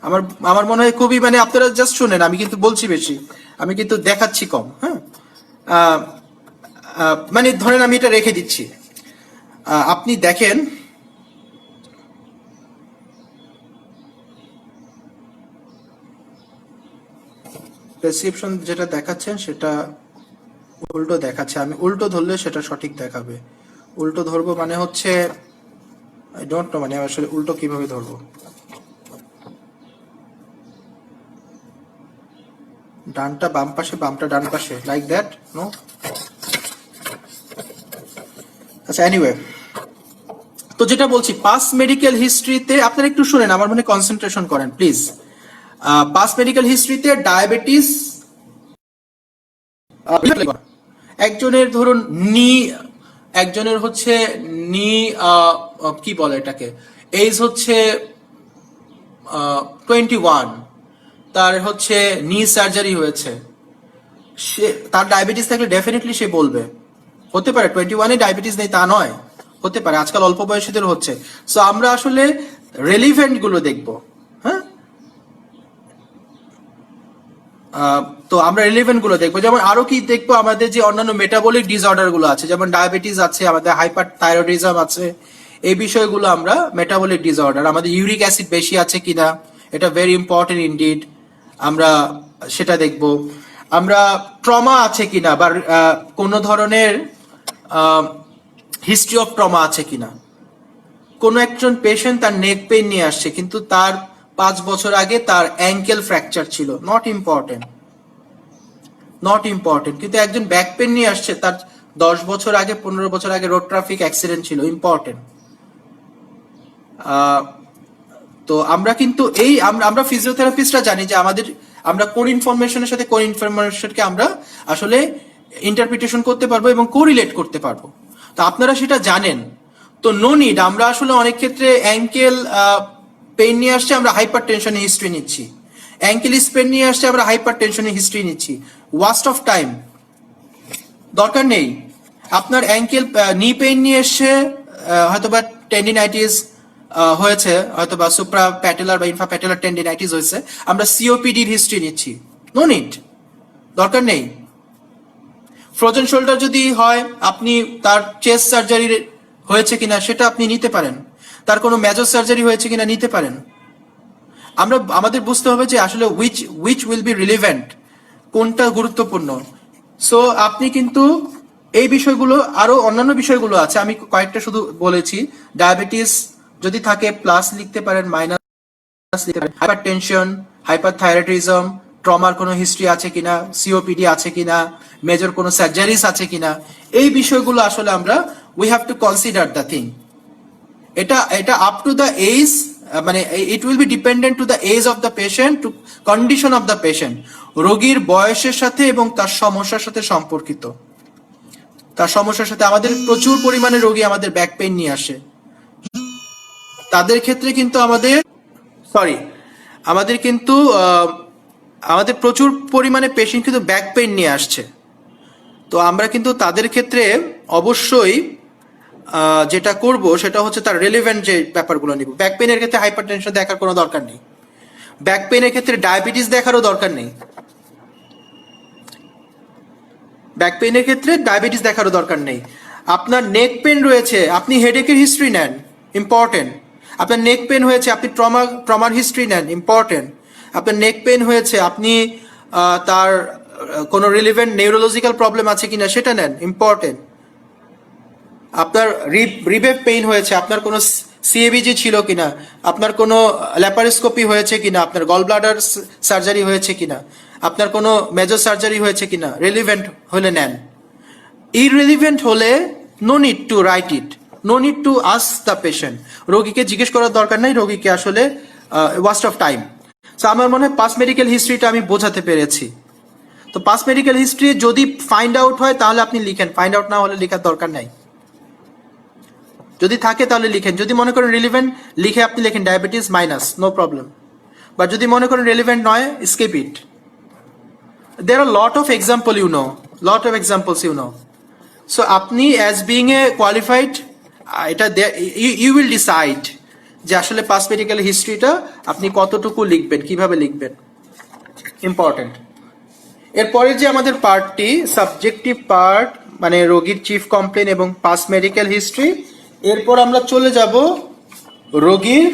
আমার আমার মনে হয় খুবই, মানে আপনারা জাস্ট শুনেন, আমি কিন্তু বলছি বেশি, আমি কিন্তু দেখাচ্ছি কম। হ্যাঁ, মানে ধরেন আমি এটা রেখে দিচ্ছি, আপনি দেখেন। প্রেসক্রিপশন যেটা দেখাচ্ছেন সেটা উল্টো দেখাচ্ছে। আমি উল্টো ধরলে সেটা সঠিক দেখাবে। উল্টো ধরবো মানে হচ্ছে আই ডোন্ট নো, মানে আসলে উল্টো কিভাবে ধরবো। ডানটা বাম পাশে, বামটা ডান পাশে, লাইক দ্যাট, নো? আচ্ছা, এনিওয়ে, তো যেটা বলছি, পাস্ট মেডিকেল হিস্ট্রিতে আপনারা একটু শুনেন, আমার মনে কনসেন্ট্রেশন করেন প্লিজ। পাস্ট মেডিকেল হিস্ট্রিতে ডায়াবেটিস, একজনের ধরুন একজনের হচ্ছে নি, কি বলে এটাকে, এজ হচ্ছে 21, তার হচ্ছে নি সার্জারি হয়েছে। সে, তার ডায়াবেটিস থাকলে ডেফিনেটলি সে বলবে। হতে পারে 21-এ ডায়াবেটিস নেই তা নয়, হতে পারে, আজকাল অল্প বয়সীদের হচ্ছে। সো আমরা আসলে রেলিভেন্ট গুলো দেখবো। হ্যাঁ, তো আমরা রিলেভেন্ট গুলো দেখবো। যেমন আরো কি দেখবো, আমাদের যে অন্যান্য মেটাবলিক ডিসঅর্ডার গুলো আছে, যেমন ডায়াবেটিস আছে, আমাদের হাইপার থাইরয়েডিজম আছে, এই বিষয়গুলো আমরা মেটাবলিক ডিসঅর্ডার, আমাদের ইউরিক অ্যাসিড বেশি আছে কিনা, এটা ভেরি ইম্পর্টেন্ট ইনডিড, আমরা সেটা দেখব। আমরা ট্রমা আছে কিনা, বা কোনো ধরনের হিস্ট্রি অফ ট্রমা আছে কিনা। কোনো একজন পেশেন্ট তার নেক পেইন নিয়ে আসছে, কিন্তু তার 5 বছর আগে তার অ্যাঙ্কেল ফ্র্যাকচার ছিল, নট ইম্পর্টেন্ট, নট ইম্পর্টেন্ট। কিন্তু একজন ব্যাক পেন নিয়ে আসছে, তার 10 বছর আগে, 15 বছর আগে রোড ট্রাফিক অ্যাক্সিডেন্ট ছিল, ইম্পর্টেন্ট। তো আমরা কিন্তু আমরা ফিজিওথেরাপিস্টরা জানি যে আমরা কোন ইনফরমেশনের সাথে কোন ইনফরমেশনকে আমরা আসলে ইন্টারপ্রিটেশন করতে পারবো এবং কোরিলেট করতে পারবো। তো আপনারা সেটা জানেন। তো নো নিড, আমরা আসলে অনেক ক্ষেত্রে অ্যাঙ্কেল পেইন নিয়ে আসছে, আমরা হাইপার টেনশনের হিস্ট্রি নিচ্ছি। অ্যাঙ্কেল স্পেন নিয়ে আসছে, আমরা হাইপার টেনশনের হিস্ট্রি নিচ্ছি। ওয়াস্ট অফ টাইম, দরকার নেই। আপনার অ্যাঙ্কেল নি পেইন নিয়ে এসছে, হয়তোবা টেন্ডিনাইটিস হয়েছে, হয়তোবা সুপ্রা প্যাটেলার বা ইনফা প্যাটেলার টেন্ডিনাইটিস হয়েছে, আমরা সিওপিডির হিস্ট্রি নিচ্ছি। নো নিড, দরকার নেই। ফ্রোজেন শোল্ডার যদি হয়, আপনি তার চেস্ট সার্জারি হয়েছে কিনা সেটা আপনি নিতে পারেন, তার কোনো মেজর সার্জারি হয়েছে কিনা নিতে পারেন। আমাদের বুঝতে হবে যে আসলে উইচ উইল বি রিলিভেন্ট, কোনটা গুরুত্বপূর্ণ। সো আপনি কিন্তু এই বিষয়গুলো, আরো অন্যান্য বিষয়গুলো আছে, আমি কয়েকটা শুধু বলেছি। ডায়াবেটিস যদি থাকে প্লাস লিখতে পারেন, মাইনাস লিখতে পারেন। হাইপারটেনশন, হাইপারথাইরয়েডিজম, ট্রমার কোনো হিস্ট্রি আছে কিনা, সিওপিডি আছে কিনা, মেজর কোনো সার্জারিস আছে কিনা, এই বিষয়গুলো আসলে আমরা we have to consider the thing. এটা আপ টু দ্য এজ, মানে it will be dependent to the age of the patient, to condition of the patient, রোগীর বয়সের সাথে এবং তার সমস্যার সাথে সম্পর্কিত। তার সমস্যার সাথে, আমাদের প্রচুর পরিমাণে রোগী আমাদের ব্যাক পেইন নিয়ে আসে, তাদের ক্ষেত্রে কিন্তু আমাদের কিন্তু আমাদের প্রচুর পরিমাণে পেশেন্ট কিন্তু ব্যাক পেইন নিয়ে আসছে। তো আমরা কিন্তু তাদের ক্ষেত্রে অবশ্যই যেটা করব সেটা হচ্ছে তার রেলিভেন্ট যে ব্যাপারগুলো নিব। ব্যাক পেইনের ক্ষেত্রে হাইপারটেনশন দেখার কোনো দরকার নেই, ব্যাক পেইনের ক্ষেত্রে ডায়াবেটিস দেখারও দরকার নেই, ব্যাক পেইনের ক্ষেত্রে ডায়াবেটিস দেখারও দরকার নেই। আপনার নেক পেন রয়েছে, আপনি হেডেকের হিস্ট্রি নেন, ইম্পর্টেন্ট। আপনার নেক পেন হয়েছে, আপনি ট্রমার হিস্ট্রি নেন, ইম্পর্টেন্ট। আপনার নেক পেন হয়েছে, আপনি তার কোনো রিলিভেন্ট নিউরোলজিক্যাল প্রবলেম আছে কিনা সেটা নেন, ইম্পর্টেন্ট। আপনার রিবেভ পেইন হয়েছে, আপনার কোনো সিএবিজি ছিল কিনা, আপনার কোনো ল্যাপারোস্কোপি হয়েছে কিনা, আপনার গল ব্লাডার সার্জারি হয়েছে কিনা, আপনার কোনো মেজর সার্জারি হয়েছে কিনা, রেলিভেন্ট হলে নেন। ইররেলিভেন্ট হলে no need to write it, no need to ask the patient. রোগীকে জিজ্ঞেস করার দরকার নাই, রোগীকে আসলে ওয়াস্ট অফ টাইম। সো আমার মনে হয় পাস মেডিকেল হিস্ট্রিটা আমি বোঝাতে পেরেছি। তো পাস মেডিকেল হিস্ট্রি যদি ফাইন্ড আউট হয় তাহলে আপনি লিখেন, ফাইন্ড আউট না হলে লেখার দরকার নাই। যদি থাকে তাহলে লিখেন, যদি মনে করেন রিলিভেন্ট লিখে আপনি লেখেন ডায়াবেটিস মাইনাস, নো প্রবলেম। বা যদি মনে করেন রিলিভেন্ট নয়, skip it. there are lot of example, you know, lot of examples, you know. So আপনি as being a qualified এটা you will decide যে আসলে পাস মেডিকেল হিস্ট্রিটা আপনি কতটুকু লিখবেন, কিভাবে লিখবেন, ইম্পর্টেন্ট। এরপরে যে আমাদের পার্টটি সাবজেক্টিভ পার্ট, মানে রোগীর চিফ কমপ্লেন এবং পাস মেডিকেল হিস্ট্রি। এরপর আমরা চলে যাব রোগীর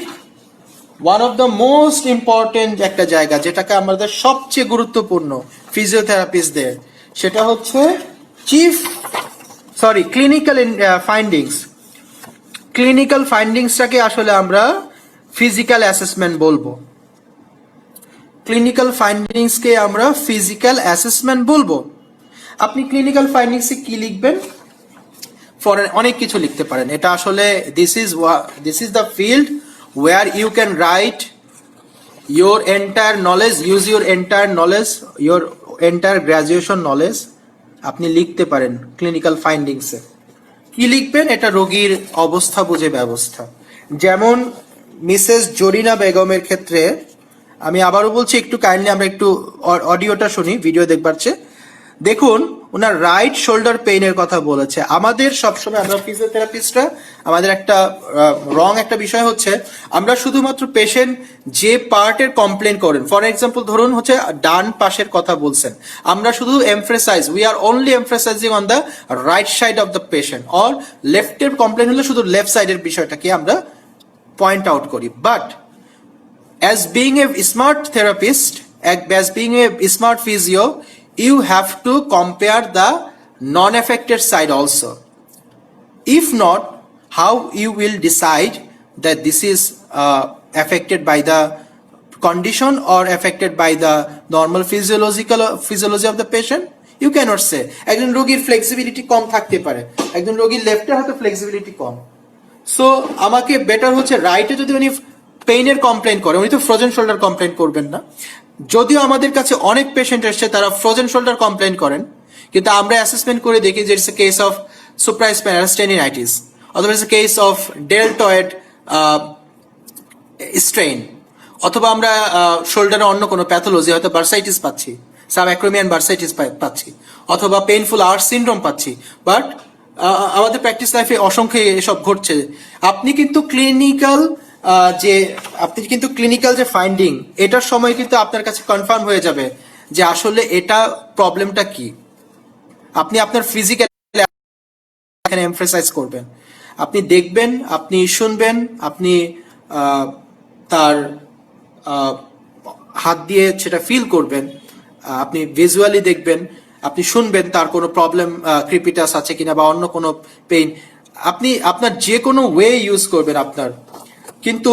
one of the most important একটা জায়গা, যেটাকে আমাদের সবচেয়ে গুরুত্বপূর্ণ ফিজিওথেরাপিস্টদের, সেটা হচ্ছে ক্লিনিক্যাল ফাইন্ডিংস। ক্লিনিক্যাল ফাইন্ডিংসটাকে আসলে আমরা ফিজিক্যাল অ্যাসেসমেন্ট বলবো। ক্লিনিক্যাল ফাইন্ডিংসকে আমরা ফিজিক্যাল অ্যাসেসমেন্ট বলবো। আপনি ক্লিনিক্যাল ফাইন্ডিংসে কি লিখবেন? অনেক কিছু লিখতে পারেন। এটা আসলে this is the field where you can write your entire knowledge, use your entire knowledge, your entire graduation knowledge আপনি লিখতে পারেন ক্লিনিক্যাল ফাইন্ডিংসে। কি লিখবেন? এটা রোগীর অবস্থা বুঝে ব্যবস্থা। যেমন মিসেস জরিনা বেগমের ক্ষেত্রে আমি আবারও বলছি, একটু কাইন্ডলি আমরা একটু অডিওটা শুনি, ভিডিও দেখবার চেয়ে। দেখুন, ওনার রাইট শোল্ডার পেইনের কথা বলেছে। আমাদের সবসময় আমরা ফিজিওথেরাপিস্টরা আমাদের একটা রং একটা বিষয় হচ্ছে, আমরা শুধুমাত্র পেশেন্ট যে পার্টের কমপ্লেন করেন, ফর এক্সাম্পল ধরুন হচ্ছে ডান পাশের কথা বলছেন, আমরা শুধু we are only emphasizing on the right side of the patient, or লেফটের কমপ্লেন হলে শুধু লেফট সাইডের বিষয়টাকে আমরা পয়েন্ট আউট করি। But as being a smart therapist, as being a smart physio, you have to compare the non-affected side also. If not, how you will decide that this is affected by the condition or affected by the normal physiology of the patient? You cannot say. একজন রোগীর flexibility কম থাকতে পারে, একজন রোগীর লেফটে হয়তো flexibility কম। So আমাকে better হচ্ছে রাইটে যদি উনি পেইনের কমপ্লেন করে, উনি তো ফ্রোজেন শোল্ডার কমপ্লেন করবেন না। যদিও আমাদের কাছে অনেক পেশেন্ট এসছে তারা ফ্রোজেন শোল্ডার কমপ্লেন করেন, কিন্তু আমরা অ্যাসেসমেন্ট করে দেখি যে it's a case of supraspinal tendinitis, অথবা it's a case of deltoid strain, অথবা আমরা শোল্ডারে অন্য কোনো প্যাথোলজি হয়তো বার্সাইটিস পাচ্ছি, সাবঅ্যাক্রোমিয়ান বার্সাইটিস পাচ্ছি, অথবা পেইনফুল আর্চ সিনড্রোম পাচ্ছি। বাট আমাদের প্র্যাকটিস লাইফে অসংখ্য এসব ঘটছে। আপনি কিন্তু ক্লিনিক্যাল যে ফাইন্ডিং, এটার সময় কিন্তু আপনার কাছে কনফার্ম হয়ে যাবে যে আসলে এটা প্রবলেমটা কি। আপনি আপনার ফিজিক্যাল এখানে এমফাসাইজ করবেন, আপনি দেখবেন, আপনি শুনবেন, আপনি তার হাত দিয়ে সেটা ফিল করবেন, আপনি ভিজুয়ালি দেখবেন, আপনি শুনবেন তার কোনো প্রবলেম ক্রিপিটাস আছে কিনা বা অন্য কোনো পেইন। আপনি আপনার যে কোনো ওয়ে ইউজ করবেন আপনার, কিন্তু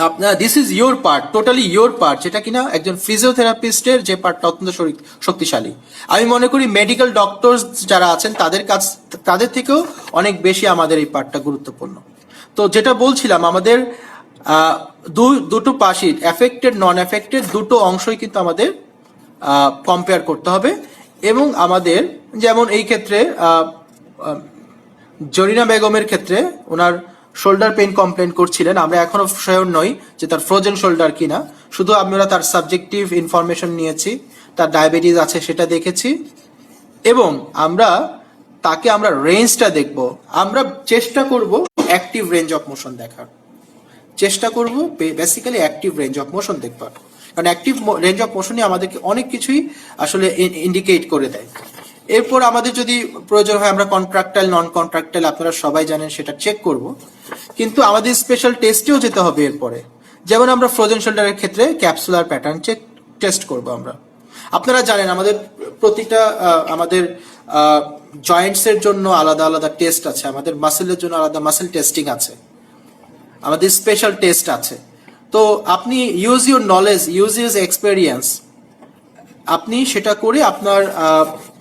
আপনার this is your part, totally your part, যেটা কিনা একজন ফিজিওথেরাপিস্টের যে পার্টটা অত্যন্ত শক্তিশালী। আমি মনে করি মেডিকেল ডক্টর যারা আছেন তাদের থেকেও অনেক বেশি আমাদের এই পার্টটা গুরুত্বপূর্ণ। তো যেটা বলছিলাম, আমাদের দুটো পাশই এফেক্টেড নন এফেক্টেড দুটো অংশই কিন্তু আমাদের কম্পেয়ার করতে হবে। এবং আমাদের যেমন এই ক্ষেত্রে জরিনা বেগমের ক্ষেত্রে ওনার শোল্ডার পেইন কমপ্লেন করছিলেন, আমরা এখনো শিওর নই যে তার ফ্রোজেন শোল্ডার কিনা, শুধু আমরা তার সাবজেক্টিভ ইনফরমেশন নিয়েছি, তার ডায়াবেটিস আছে সেটা দেখেছি, এবং আমরা রেঞ্জটা দেখব। আমরা চেষ্টা করব অ্যাক্টিভ রেঞ্জ অফ মোশন দেখার, চেষ্টা করব basically active range of motion দেখবার, কারণ অ্যাক্টিভ রেঞ্জ অফ মোশনই আমাদেরকে অনেক কিছুই আসলে ইন্ডিকেট করে দেয়। এরপর আমাদের যদি প্রয়োজন হয় আমরা কন্ট্রাক্টাইল নন কন্ট্রাক্টাইল আপনারা সবাই জানেন সেটা চেক করব, কিন্তু আমাদের স্পেশাল টেস্টেও যেতে হবে এরপরে। যেমন আমরা ফ্রোজেন শোল্ডারের ক্ষেত্রে ক্যাপসুলার প্যাটার্ন চেক টেস্ট করব আমরা। আপনারা জানেন আমাদের প্রতিটা আমাদের জয়েন্টস এর জন্য আলাদা আলাদা টেস্ট আছে, আমাদের মাসেলের জন্য আলাদা মাসেল টেস্টিং আছে, আমাদের স্পেশাল টেস্ট আছে। তো আপনি use your knowledge, use use experience, আপনি সেটা করে আপনার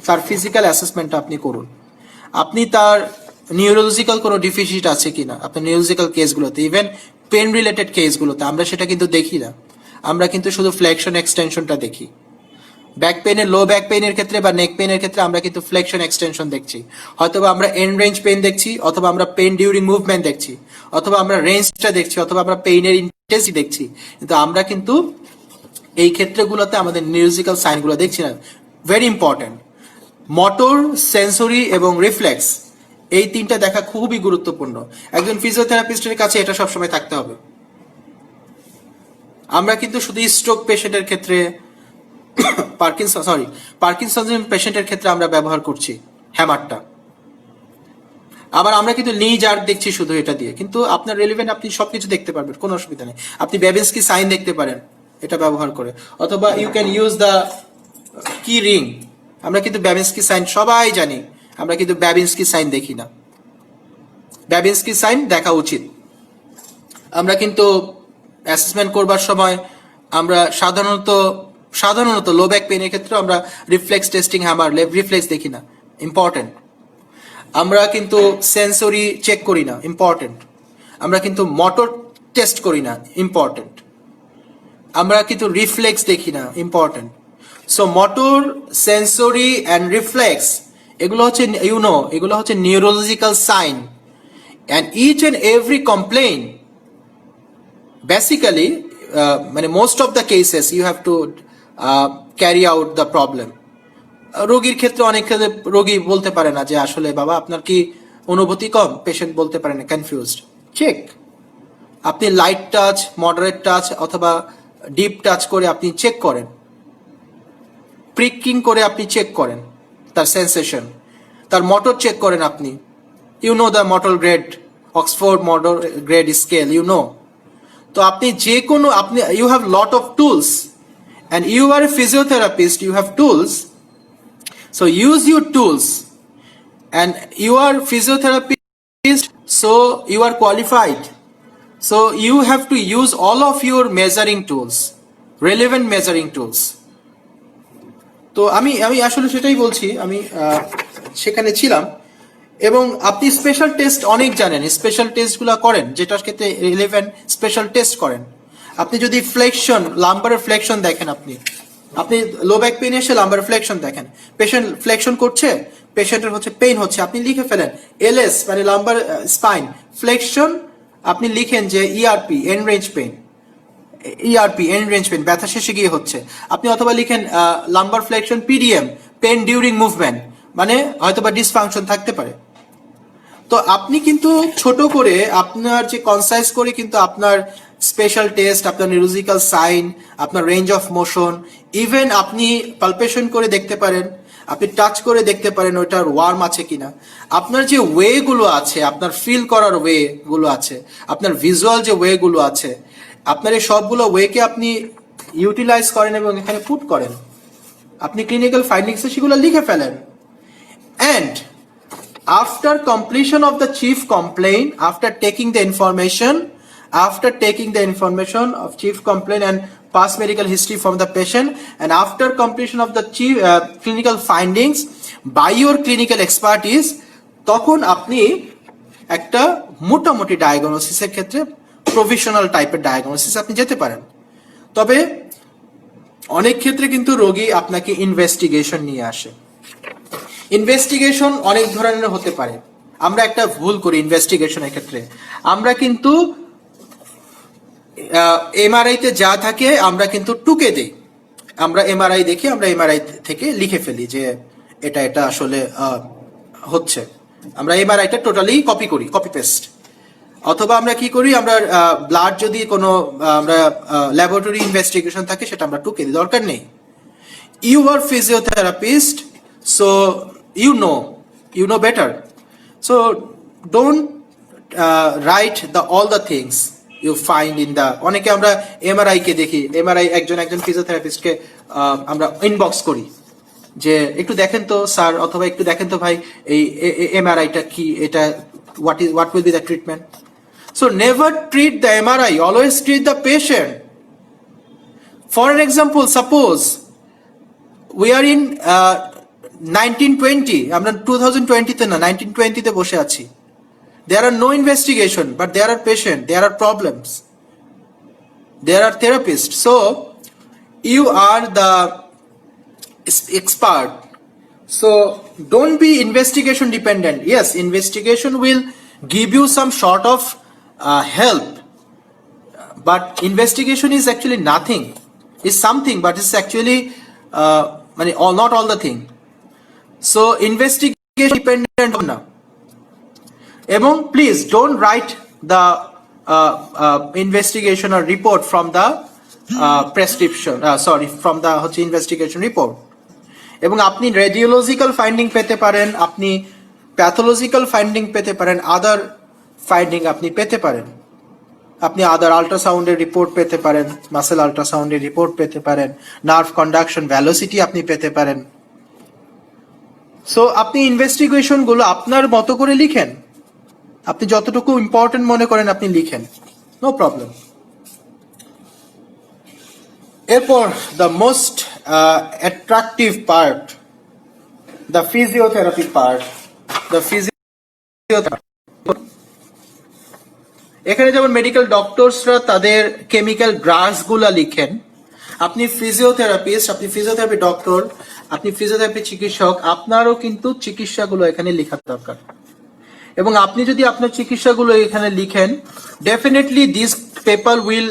তার ফিজিক্যাল অ্যাসেসমেন্টটা আপনি করুন। আপনি তার নিউরোলজিক্যাল কোনো ডিফিসিট আছে কিনা আপনার নিউরোলজিক্যাল কেসগুলোতে, ইভেন পেন রিলেটেড কেসগুলোতে আমরা সেটা কিন্তু দেখি না, আমরা কিন্তু শুধু ফ্লেকশন এক্সটেনশনটা দেখি। ব্যাক পেনের, লো ব্যাক পেনের ক্ষেত্রে বা নেক পেনের ক্ষেত্রে আমরা কিন্তু ফ্লেকশন এক্সটেনশন দেখছি, হয়তোবা আমরা এন্ড রেঞ্জ পেন দেখছি, অথবা আমরা পেন ডিউরিং মুভমেন্ট দেখছি, অথবা আমরা রেঞ্জটা দেখছি, অথবা আমরা পেইনের ইন্টেন্সিটি দেখছি, কিন্তু আমরা কিন্তু এই ক্ষেত্রগুলোতে আমাদের নিউরোলজিক্যাল সাইনগুলো দেখছি না। ভেরি ইম্পর্টেন্ট, মোটর, সেন্সরি এবং রিফ্লেক্স, এই তিনটা দেখা খুবই গুরুত্বপূর্ণ। একজন ফিজিওথেরাপিস্টের কাছে এটা সবসময় থাকতে হবে। আমরা কিন্তু শুধু স্ট্রোক পেশেন্টের ক্ষেত্রে, পার্কিনসন পেশেন্টের ক্ষেত্রে আমরা ব্যবহার করছি হ্যামারটা, আবার আমরা কিন্তু নি জার্ক দেখছি শুধু এটা দিয়ে, কিন্তু আপনার রেলিভেন্ট আপনি সবকিছু দেখতে পারবেন, কোনো অসুবিধা নেই। আপনি বেবিনস্কি সাইন দেখতে পারেন এটা ব্যবহার করে, অথবা ইউ ক্যান ইউজ দ্য কি রিং। আমরা কিন্তু বেবিনস্কি সাইন সবাই জানি, আমরা কিন্তু বেবিনস্কি সাইন দেখি না, বেবিনস্কি সাইন দেখা উচিত। আমরা কিন্তু অ্যাসেসমেন্ট করবার সময় আমরা সাধারণত লো ব্যাক পেনের ক্ষেত্রে আমরা রিফ্লেক্স টেস্টিং হ্যামার রিফ্লেক্স দেখি না, ইম্পর্টেন্ট। আমরা কিন্তু সেন্সরি চেক করি না, ইম্পর্টেন্ট। আমরা কিন্তু মোটর টেস্ট করি না, ইম্পর্টেন্ট। আমরা কিন্তু রিফ্লেক্স দেখি না, important. So motor, sensory and reflex এগুলো হচ্ছে এগুলো হচ্ছে neurological sign, and each and every complain basically মানে most of the cases you have to carry out the problem. রোগীর ক্ষেত্রে অনেক ক্ষেত্রে রোগী বলতে পারে না যে আসলে বাবা আপনার কি অনুভূতি কম, পেশেন্ট বলতে পারে না, কনফিউজড। চেক, আপনি লাইট টাচ, মডারেট টাচ অথবা ডিপ টাচ করে আপনি চেক করেন, প্রিকিং করে আপনি চেক করেন তার সেন্সেশন, তার মোটর চেক করেন আপনি। You know the motor grade, Oxford motor grade scale, you know. তো আপনি যে কোনো you have lot of tools, and you are a physiotherapist, you have tools, so use your tools, and you are physiotherapist, so you are qualified, so you have to use all of your measuring tools, relevant measuring tools. তো আমি আসলে সেটাই বলছি, আমি সেখানে ছিলাম। এবং আপনি স্পেশাল টেস্ট অনেক জানেন, স্পেশাল টেস্টগুলো করেন, যেটার ক্ষেত্রে রিলেভেন্ট স্পেশাল টেস্ট করেন। আপনি যদি ফ্লেকশন, লাম্বারের ফ্লেকশন দেখেন, আপনি লো ব্যাক পেইন এসে লাম্বারের ফ্লেকশন দেখেন, পেশেন্ট ফ্লেকশন করছে, পেশেন্টের হচ্ছে পেইন হচ্ছে, আপনি লিখে ফেলেন এলএস মানে লাম্বার স্পাইন ফ্লেকশন, আপনি লিখেন যে ERP end range pain, ERP end range pain ব্যথা শেষে গিয়ে হচ্ছে, আপনি অথবা লিখেন lumbar flexion PDM pain during movement, মানে হয়তোবা ডিসফাংশন থাকতে পারে। তো আপনি কিন্তু ছোট করে আপনার যে কনসাইজ করে কিন্তু আপনার স্পেশাল টেস্ট, আপনার নিউরোলজিক্যাল সাইন, আপনার রেঞ্জ অফ মোশন, ইভেন আপনি পালপেশন করে দেখতে পারেন, আপনি টাচ করে দেখতে পারেন ওইটার ওয়ার্ম আছে কিনা, আপনার যে ওয়েগুলো আছে, আপনার ফিল করার ওয়েগুলো আছে, আপনার ভিজুয়াল যে ওয়েগুলো আছে, আপনার এই সবগুলো ওয়েকে আপনি ইউটিলাইজ করেন এবং এখানে পুট করেন, আপনি ক্লিনিক্যাল ফাইন্ডিংসে সেগুলো লিখে ফেলেন। And after completion of the chief complaint, after taking the information of chief complaint and past medical history from the patient, and after completion of the chief clinical findings by your clinical expertise, তখন আপনি একটা মোটামুটি ডায়াগনোসিসের ক্ষেত্রে provisional টাইপের diagnosis আপনি যেতে পারেন। তবে অনেক ক্ষেত্রে কিন্তু রোগী আপনাকে ইনভেস্টিগেশন নিয়ে আসে। ইনভেস্টিগেশন অনেক ধরনের হতে পারে। আমরা একটা ভুল করি ইনভেস্টিগেশনের ক্ষেত্রে। আমরা কিন্তু এমআরআই তে যা থাকে আমরা কিন্তু টুকে দেই। আমরা এমআরআই দেখি, আমরা এমআরআই থেকে লিখে ফেলি যে এটা এটা আসলে হচ্ছে। আমরা এমআরআইটা টোটালি কপি করি, কপি পেস্ট। অথবা আমরা কি করি, আমরা ব্লাড যদি কোনো আমরা ল্যাবরেটরি ইনভেস্টিগেশন থাকে সেটা আমরা টুকে দিই, দরকার নেই। You are physiotherapist, so you know better, so don't write the all the things you find in the. অনেকে আমরা এমআরআই কে দেখি, এমআরআই একজন ফিজিওথেরাপিস্টকে আমরা ইনবক্স করি যে একটু দেখেন তো স্যার, অথবা একটু দেখেন তো ভাই এই এমআরআইটা কি, এটা what will be the treatment. So never treat the MRI, always treat the patient. For an example, suppose we are in 1920, আমরা 2020 তে না 1920 তে বসে আছি। There are no investigation, but there are patients, there are problems, there are therapists. So you are the expert, so don't be investigation dependent. Yes, investigation will give you some sort of help, but investigation is actually nothing. It's something, but it's actually not all the thing. So investigation dependent na. এবং please don't write the investigation or report from the prescription, from the investigation report. এবং আপনি radiological finding পেতে পারেন, আপনি pathological finding পেতে পারেন, আদার finding আপনি পেতে পারেন। আপনি আদার আল্ট্রাসাউন্ডের রিপোর্ট পেতে পারেন, মাসেল আল্ট্রাসাউন্ডের রিপোর্ট পেতে পারেন, নার্ভ কন্ডাকশন ভ্যালোসিটি আপনি পেতে পারেন। সো আপনি ইনভেস্টিগেশন গুলো আপনার মতো করে লিখেন, আপনি যতটুকু ইম্পর্টেন্ট মনে করেন আপনি লিখেন, নো প্রবলেম। এরপর the most attractive part, the physiotherapy part. The physiotherapy, এখানে যেমন মেডিকেল ডক্টরসরা তাদের কেমিক্যাল ড্রাগস গুলা লিখেন, আপনি ফিজিওথেরাপিস্ট, আপনি ফিজিওথেরাপি ডক্টর, আপনি ফিজিওথেরাপি চিকিৎসক, আপনারও কিন্তু চিকিৎসাগুলো এখানে লেখা দরকার। এবং আপনি যদি আপনার চিকিৎসাগুলো এখানে লিখেন, definitely this paper will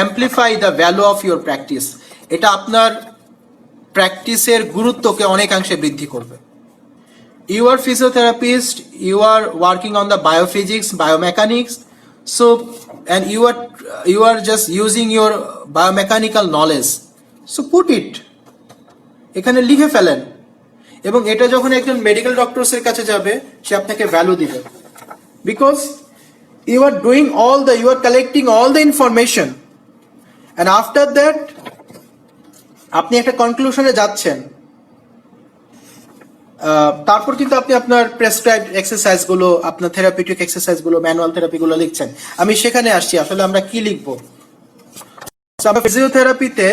amplify the value of your practice. এটা আপনার প্র্যাকটিসের গুরুত্বকে অনেকাংশে বৃদ্ধি করবে। You are physiotherapist, you are working on the biophysics, biomechanics, so and you are just using your biomechanical knowledge, so put it এখানে লিখে ফেলেন। এবং এটা যখন একজন মেডিকেল ডক্টরসের কাছে যাবে, সে আপনাকে ভ্যালু দিবে, because you are collecting all the information. And after that আপনি একটা কনক্লুশনে যাচ্ছেন, তারপর কিন্তু আপনি আপনার প্রেসক্রাইবড এক্সারসাইজ গুলো, আপনার থেরাপিউটিক এক্সারসাইজ গুলো, ম্যানুয়াল থেরাপি গুলো লিখছেন। আমি সেখানে আসছি, আসলে আমরা কি লিখবো। আমরা ফিজিওথেরাপিতে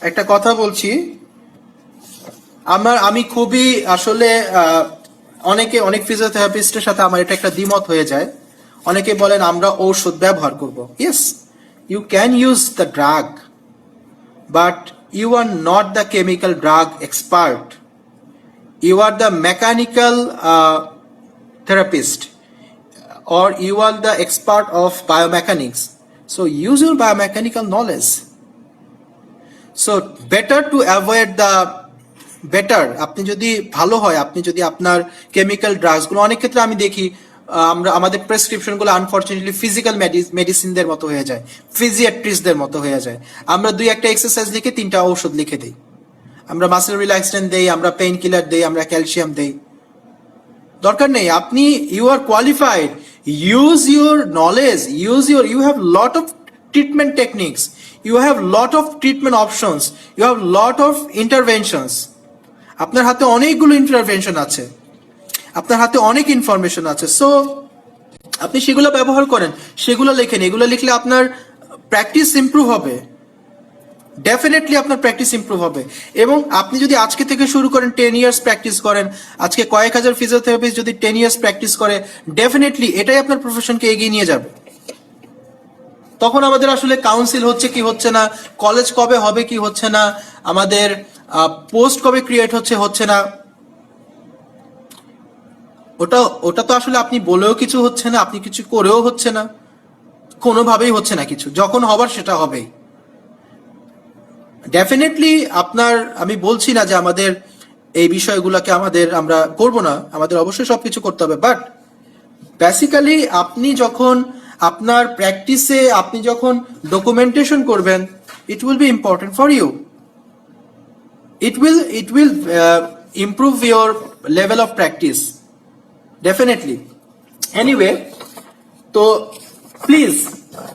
একটা কথা বলছি, আমি খুবই আসলে অনেক ফিজিওথেরাপিস্টের সাথে আমার এটা একটা দ্বিমত হয়ে যায়। অনেকে বলেন আমরা ঔষধ ব্যবহার করব। Yes, you can use the drug, but you are not the chemical drug expert. You are the mechanical therapist, or you are the expert of biomechanics. So use your biomechanical knowledge. So better to avoid the আপনি যদি ভালো হয়, আপনি যদি আপনার chemical drugs গুলো, অনেক ক্ষেত্রে আমি দেখি আমাদের প্রেসক্রিপশন গুলো আনফরচুনেটলি ফিজিক্যাল মেডিসিনদের মতো হয়ে যায়, ফিজিয়াট্রিস্টদের মতো হয়ে যায়। আমরা 2-1 এক্সারসাইজ লিখে 3টা ঔষধ লিখে দিই, আমরা মাসেল রিল্যাক্সেন্ট দেই, আমরা পেইন কিলার দেই, আমরা ক্যালসিয়াম দেই। দরকার নেই। আপনি you are qualified, use your knowledge, you have lot of treatment techniques, you have lot of treatment options, you have lot of interventions. আপনার হাতে অনেকগুলো ইন্টারভেনশন আছে, আপনার হাতে অনেক ইনফরমেশন আছে। সো আপনি সেগুলো ব্যবহার করেন, সেগুলো লেখেন। এগুলো লিখলে আপনার প্র্যাকটিস ইমপ্রুভ হবে, ডেফিনেটলি আপনার প্র্যাকটিস ইমপ্রুভ হবে। এবং আপনি যদি আজকে থেকে শুরু করেন, 10 ইয়ার্স প্র্যাকটিস করেন, আজকে কয়েক হাজার ফিজিওথেরাপিস্ট যদি 10 ইয়ার্স প্র্যাকটিস করে, ডেফিনেটলি এটাই আপনার প্রফেশনকে এগিয়ে নিয়ে যাবে। তখন আমাদের আসলে কাউন্সিল হচ্ছে কি হচ্ছে না, কলেজ কবে হবে কি হচ্ছে না, আমাদের পোস্ট কবে ক্রিয়েট হচ্ছে না, ওটা ওটা তো আসলে আপনি বলেও কিছু হচ্ছে না, আপনি কিছু করেও হচ্ছে না, কোনোভাবেই হচ্ছে না কিছু। যখন হবার সেটা হবেই ডেফিনেটলি আপনার। আমি বলছি না যে আমাদের এই বিষয়গুলোকে আমরা করব না, আমাদের অবশ্যই সবকিছু করতে হবে, বাট বেসিক্যালি আপনি যখন আপনার প্র্যাকটিসে আপনি যখন ডকুমেন্টেশন করবেন, it will be important for you, it will improve your level of practice definitely. Anyway, তো প্লিজ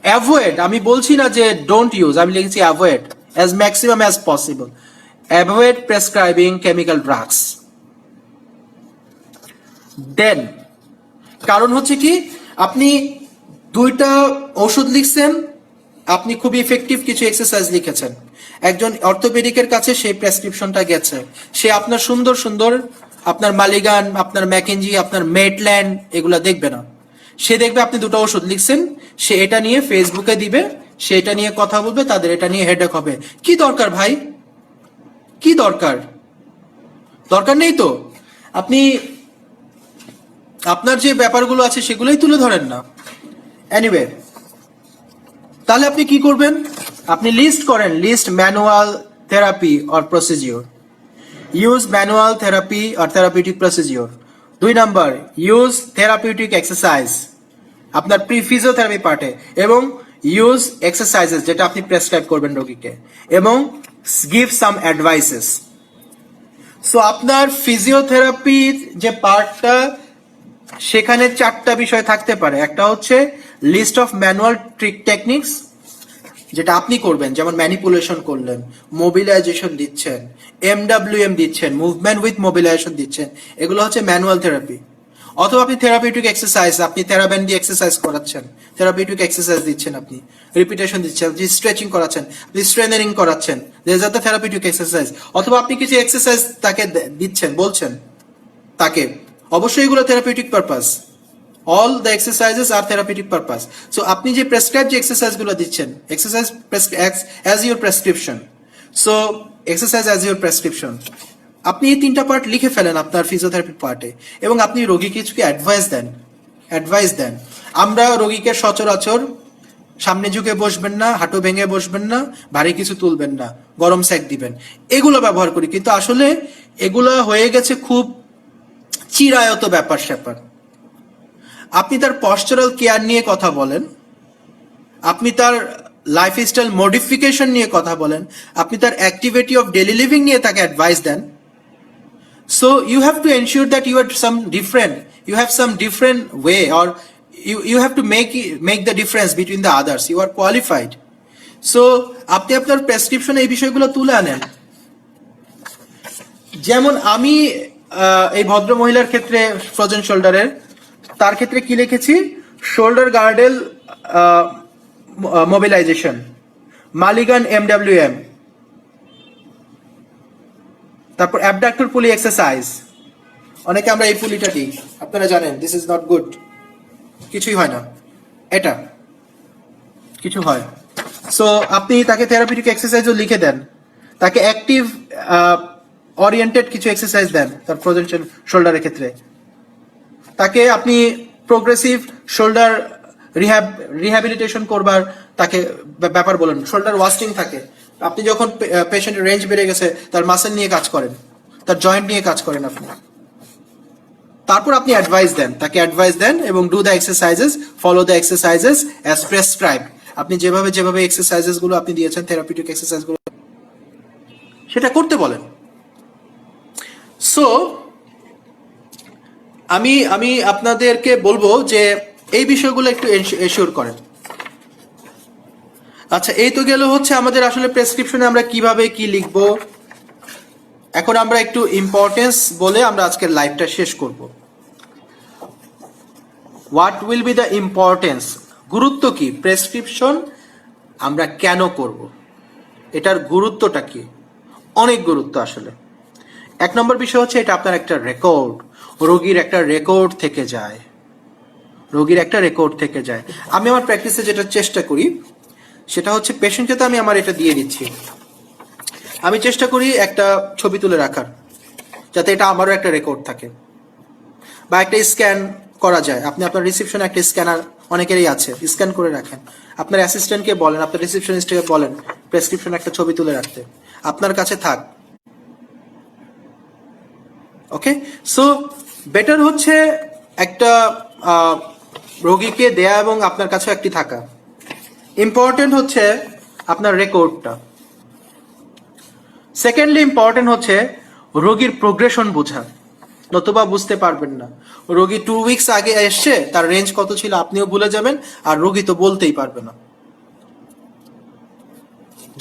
অ্যাভয়েড, আমি বলছি না যে ডোন্ট ইউজ, আমি লিখেছি avoid as maximum as possible, avoid prescribing chemical drugs. Then কারণ হচ্ছে কি, আপনি দুইটা ওষুধ লিখছেন, আপনি খুব ইফেক্টিভ কিছু এক্সারসাইজ লিখেছেন, একজন অর্থোপেডিকের কাছে সেই প্রেসক্রিপশনটা গেছে, সে আপনার সুন্দর সুন্দর আপনার মালিগান, আপনার ম্যাকেঞ্জি, আপনার মেটল্যান্ড এগুলা দেখবে না, সে দেখবে আপনি দুটো ওষুধ লিখছেন, সে এটা নিয়ে ফেসবুকে দিবে, সে এটা নিয়ে কথা বলবে, তাদের এটা নিয়ে হেডেক হবে। কি দরকার ভাই, কি দরকার? দরকার নেই তো। আপনি আপনার যে ব্যাপারগুলো আছে সেগুলোই তুলে ধরেন না। এনিওয়ে, তাহলে আপনি কি করবেন? আপনি লিস্ট করেন, list manual therapy or procedure, use manual therapy or therapeutic procedure. 2 number, use therapeutic exercise আপনার ফিজিওথেরাপি পার্টে, এবং ইউজ এক্সারসাইজেস যেটা আপনি প্রেসক্রাইব করবেন রোগীকে, এবং গিভ সাম অ্যাডভাইসেস। সো আপনার ফিজিওথেরাপির যে পার্টটা, সেখানে 4টা বিষয় থাকতে পারে। একটা হচ্ছে list of manual trick techniques, যেটা আপনি করবেন, যেমন ম্যানিপুলেশন করলেন, মোবিলাইজেশন দিচ্ছেন, এমডব্লিউএম দিচ্ছেন, মুভমেন্ট উইথ মোবিলাইজেশন দিচ্ছেন, এগুলো হচ্ছে ম্যানুয়াল থেরাপি। অথবা আপনি থেরাপিউটিক এক্সারসাইজ, আপনি থেরাব্যান্ড দিয়ে এক্সারসাইজ করাচ্ছেন, থেরাপিউটিক এক্সারসাইজ দিচ্ছেন, আপনি রিপিটেশন দিচ্ছেন, আপনি স্ট্রেচিং করাচ্ছেন, আপনি স্ট্রেনেরিং করাচ্ছেন, this are the therapeutic exercise. অথবা আপনি কিছু এক্সারসাইজ তাকে দিচ্ছেন, বলছেন তাকে, অবশ্যই এগুলো therapeutic purpose, all the exercises are therapeutic purpose. So আপনি যে প্রেসক্রাইব যে এক্সারসাইজ গুলো দিচ্ছেন, exercise as your prescription, so exercise as your prescription, আপনি এই 3টা পার্ট লিখে ফেলেন আপনার ফিজিওথেরাপি পার্টে, এবং আপনি রোগীকে কিছু অ্যাডভাইস দেন। আমরা রোগীকে সচরাচর সামনে ঝুঁকে বসবেন না, হাঁটু ভেঙে বসবেন না, ভারী কিছু তুলবেন না, গরম সেক দিবেন, এগুলো ব্যবহার করি, কিন্তু আসলে এগুলো হয়ে গেছে খুব চিরায়ত ব্যাপার স্যাপার। আপনি তার পশ্চারাল কেয়ার নিয়ে কথা বলেন, আপনি তার লাইফস্টাইল মডিফিকেশন নিয়ে কথা বলেন, আপনি তার অ্যাক্টিভিটি অফ ডেইলি লিভিং নিয়ে তাকে অ্যাডভাইস দেন। So you have to ensure that you have some different way, or you have to make the difference between the others, you are qualified. So আপনি আপনার প্রেসক্রিপশনে এই বিষয়গুলো তুলে আনেন। যেমন আমি এই ভদ্র মহিলার ক্ষেত্রে, ফ্রোজেন শোল্ডারের, তার ক্ষেত্রে কি লিখেছি, শোল্ডার গার্ডেল মোবিলাইজেশন, মালিগান এমডব্লিউএম, তারপর অ্যাবডাক্টর পুলি এক্সারসাইজ। অনেকে আমরা এই পুলিটা দিই, আপনারা জানেন দিস ইজ নট গুড, কিছুই হয় না, এটা কিছু হয়। সো আপনি তাকে থেরাপিউটিক এক্সারসাইজও লিখে দেন, তাকে অ্যাক্টিভ ওরিয়েন্টেড কিছু এক্সারসাইজ দেন তার ফ্রোজেন শোল্ডারের ক্ষেত্রে, তাকে আপনি প্রোগ্রেসিভ শোল্ডার রিহ্যাবিলিটেশন করবার তাকে ব্যাপার বলেন। শোল্ডার ওয়াস্টিং থাকে, আপনি যখন পেশেন্টের রেঞ্জ বেড়ে গেছে, তার মাসেল নিয়ে কাজ করেন, তার জয়েন্ট নিয়ে কাজ করেন আপনি, তারপর আপনি তাকে অ্যাডভাইস দেন, এবং do the exercises, follow the exercises as prescribed. আপনি যেভাবে এক্সারসাইজেস গুলো আপনি দিয়েছেন, থেরাপিউটিক এক্সারসাইজ গুলো, সেটা করতে বলেন। সো আমি আপনাদেরকে বলবো যে এই বিষয়গুলো একটু এনশিওর করেন। আচ্ছা, এই তো গেল হচ্ছে আমাদের আসলে প্রেসক্রিপশনে আমরা কিভাবে কি লিখব। এখন আমরা একটু ইম্পর্টেন্স বলে আমরা আজকের লাইভটা শেষ করব। What will be the importance, গুরুত্ব কি প্রেসক্রিপশন আমরা কেন করব, এটার গুরুত্বটা কি? অনেক গুরুত্ব আসলে। 1 নম্বর বিষয় হচ্ছে এটা আপনার একটা রেকর্ড, রোগীর একটা রেকর্ড থেকে যায়, আমি আমার প্র্যাকটিসে যেটা চেষ্টা করি সেটা হচ্ছে, পেশেন্টকে তো আমি আমার এটা দিয়ে দিচ্ছি, আমি চেষ্টা করি একটা ছবি তুলে রাখার, যাতে এটা আমারও একটা রেকর্ড থাকে। বা একটা স্ক্যান করা যায়। আপনি আপনার রিসেপশনে একটা স্ক্যানার অনেকেরই আছে, স্ক্যান করে রাখেন। আপনার অ্যাসিস্ট্যান্টকে বলেন, আপনার রিসেপশনিস্টকে বলেন প্রেসক্রিপশন একটা ছবি তুলে রাখতে, আপনার কাছে থাক। ওকে, সো বেটার হচ্ছে একটা রোগীকে দেয়া এবং আপনার কাছে একটি থাকা। ইম্পর্টেন্ট হচ্ছে আপনার রেকর্ডটা। সেকেন্ডলি ইম্পর্টেন্ট হচ্ছে রোগীর প্রোগ্রেশন বোঝা, নতুবা বুঝতে পারবেন না। রোগী 2 উইকস আগে এসছে, তার রেঞ্জ কত ছিল আপনিও ভুলে যাবেন, আর রোগী তো বলতেই পারবে না।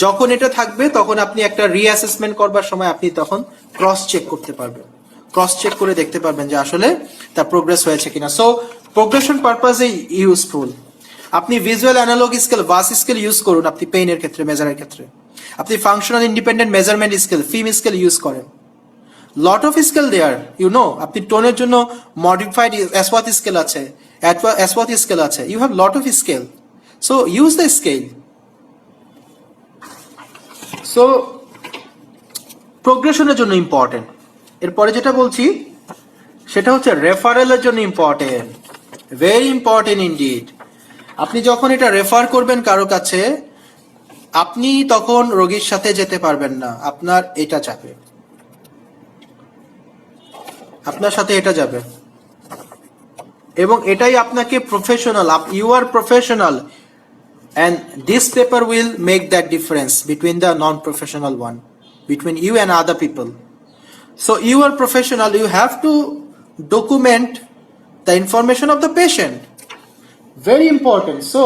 যখন এটা থাকবে তখন আপনি একটা রিঅ্যাসেসমেন্ট করবার সময় আপনি তখন ক্রস চেক করতে পারবেন, ক্রস চেক করে দেখতে পারবেন যে আসলে তার প্রোগ্রেস হয়েছে কিনা। সো প্রোগ্রেশন পারপাজে ইউজফুল। আপনি visual analog scale, VAS scale use করুন আপনি পেইনের ক্ষেত্রে, মেজারের ক্ষেত্রে। আপনি functional independent measurement scale, FIM scale use করেন। Lot of scale there, you know. আপনি টোনের জন্য মডিফাইড অ্যাসওয়াথ স্কেল আছে, অ্যাসওয়াথ স্কেল আছে, you have lot of scale. So use the scale. So প্রোগ্রেশনের জন্য ইম্পর্টেন্ট। এরপরে যেটা বলছি সেটা হচ্ছে রেফারেলের জন্য ইম্পর্টেন্ট, ভেরি ইম্পর্টেন্ট ইনডিড। আপনি যখন এটা রেফার করবেন কারো কাছে, আপনি তখন রোগীর সাথে যেতে পারবেন না, আপনার এটা যাবে, আপনার সাথে এটা যাবে, এবং এটাই আপনাকে professional, you are professional, and this paper will make that difference between the non-professional one, between you and other people. So you are professional, you have to document the information of the patient, very important. So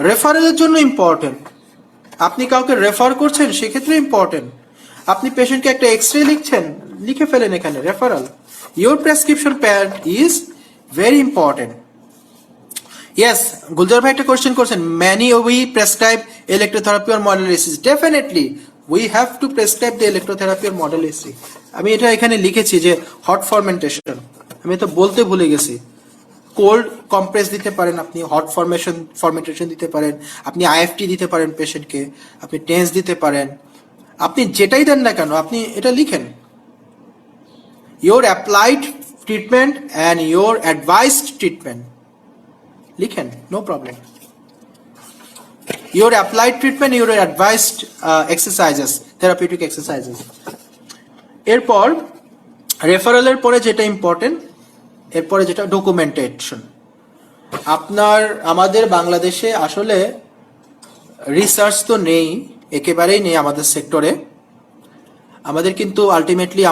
রেফারেলের জন্য important. আপনি কাউকে refer করছেন সেক্ষেত্রে important. আপনি পেশেন্টকে একটা x-ray লিখছেন, লিখে ফেলেন এখানে referral. Your prescription pad is very important. Yes, Guljar bhai একটা কোশ্চেন করছেন, many we prescribe electrotherapy or model AC. Definitely we have to prescribe the electrotherapy or model AC. আমি এটা এখানে লিখেছি যে হট ফার্মেন্টেশন, আমি তো বলতে ভুলে গেছি। কোল্ড কম্প্রেস দিতে পারেন আপনি, হট ফার্মেন্টেশন দিতে পারেন, আপনি আইএফটি দিতে পারেন পেশেন্টকে, আপনি টেন্স দিতে পারেন, আপনি যেটাই দেন না কেন আপনি এটা লিখেন। Your applied treatment and your advised treatment লিখেন, no problem. Your applied treatment, your advised exercises, therapeutic exercises. এরপর রেফারেলের পরে যেটা ইম্পর্টেন্ট, এরপরে যেটা ডকুমেন্টেশন। আমাদের বাংলাদেশে আসলে রিসার্চ তো নেই, একেবারেই নেই আমাদের সেক্টরে। আমাদের কিন্তু আলটিমেটলি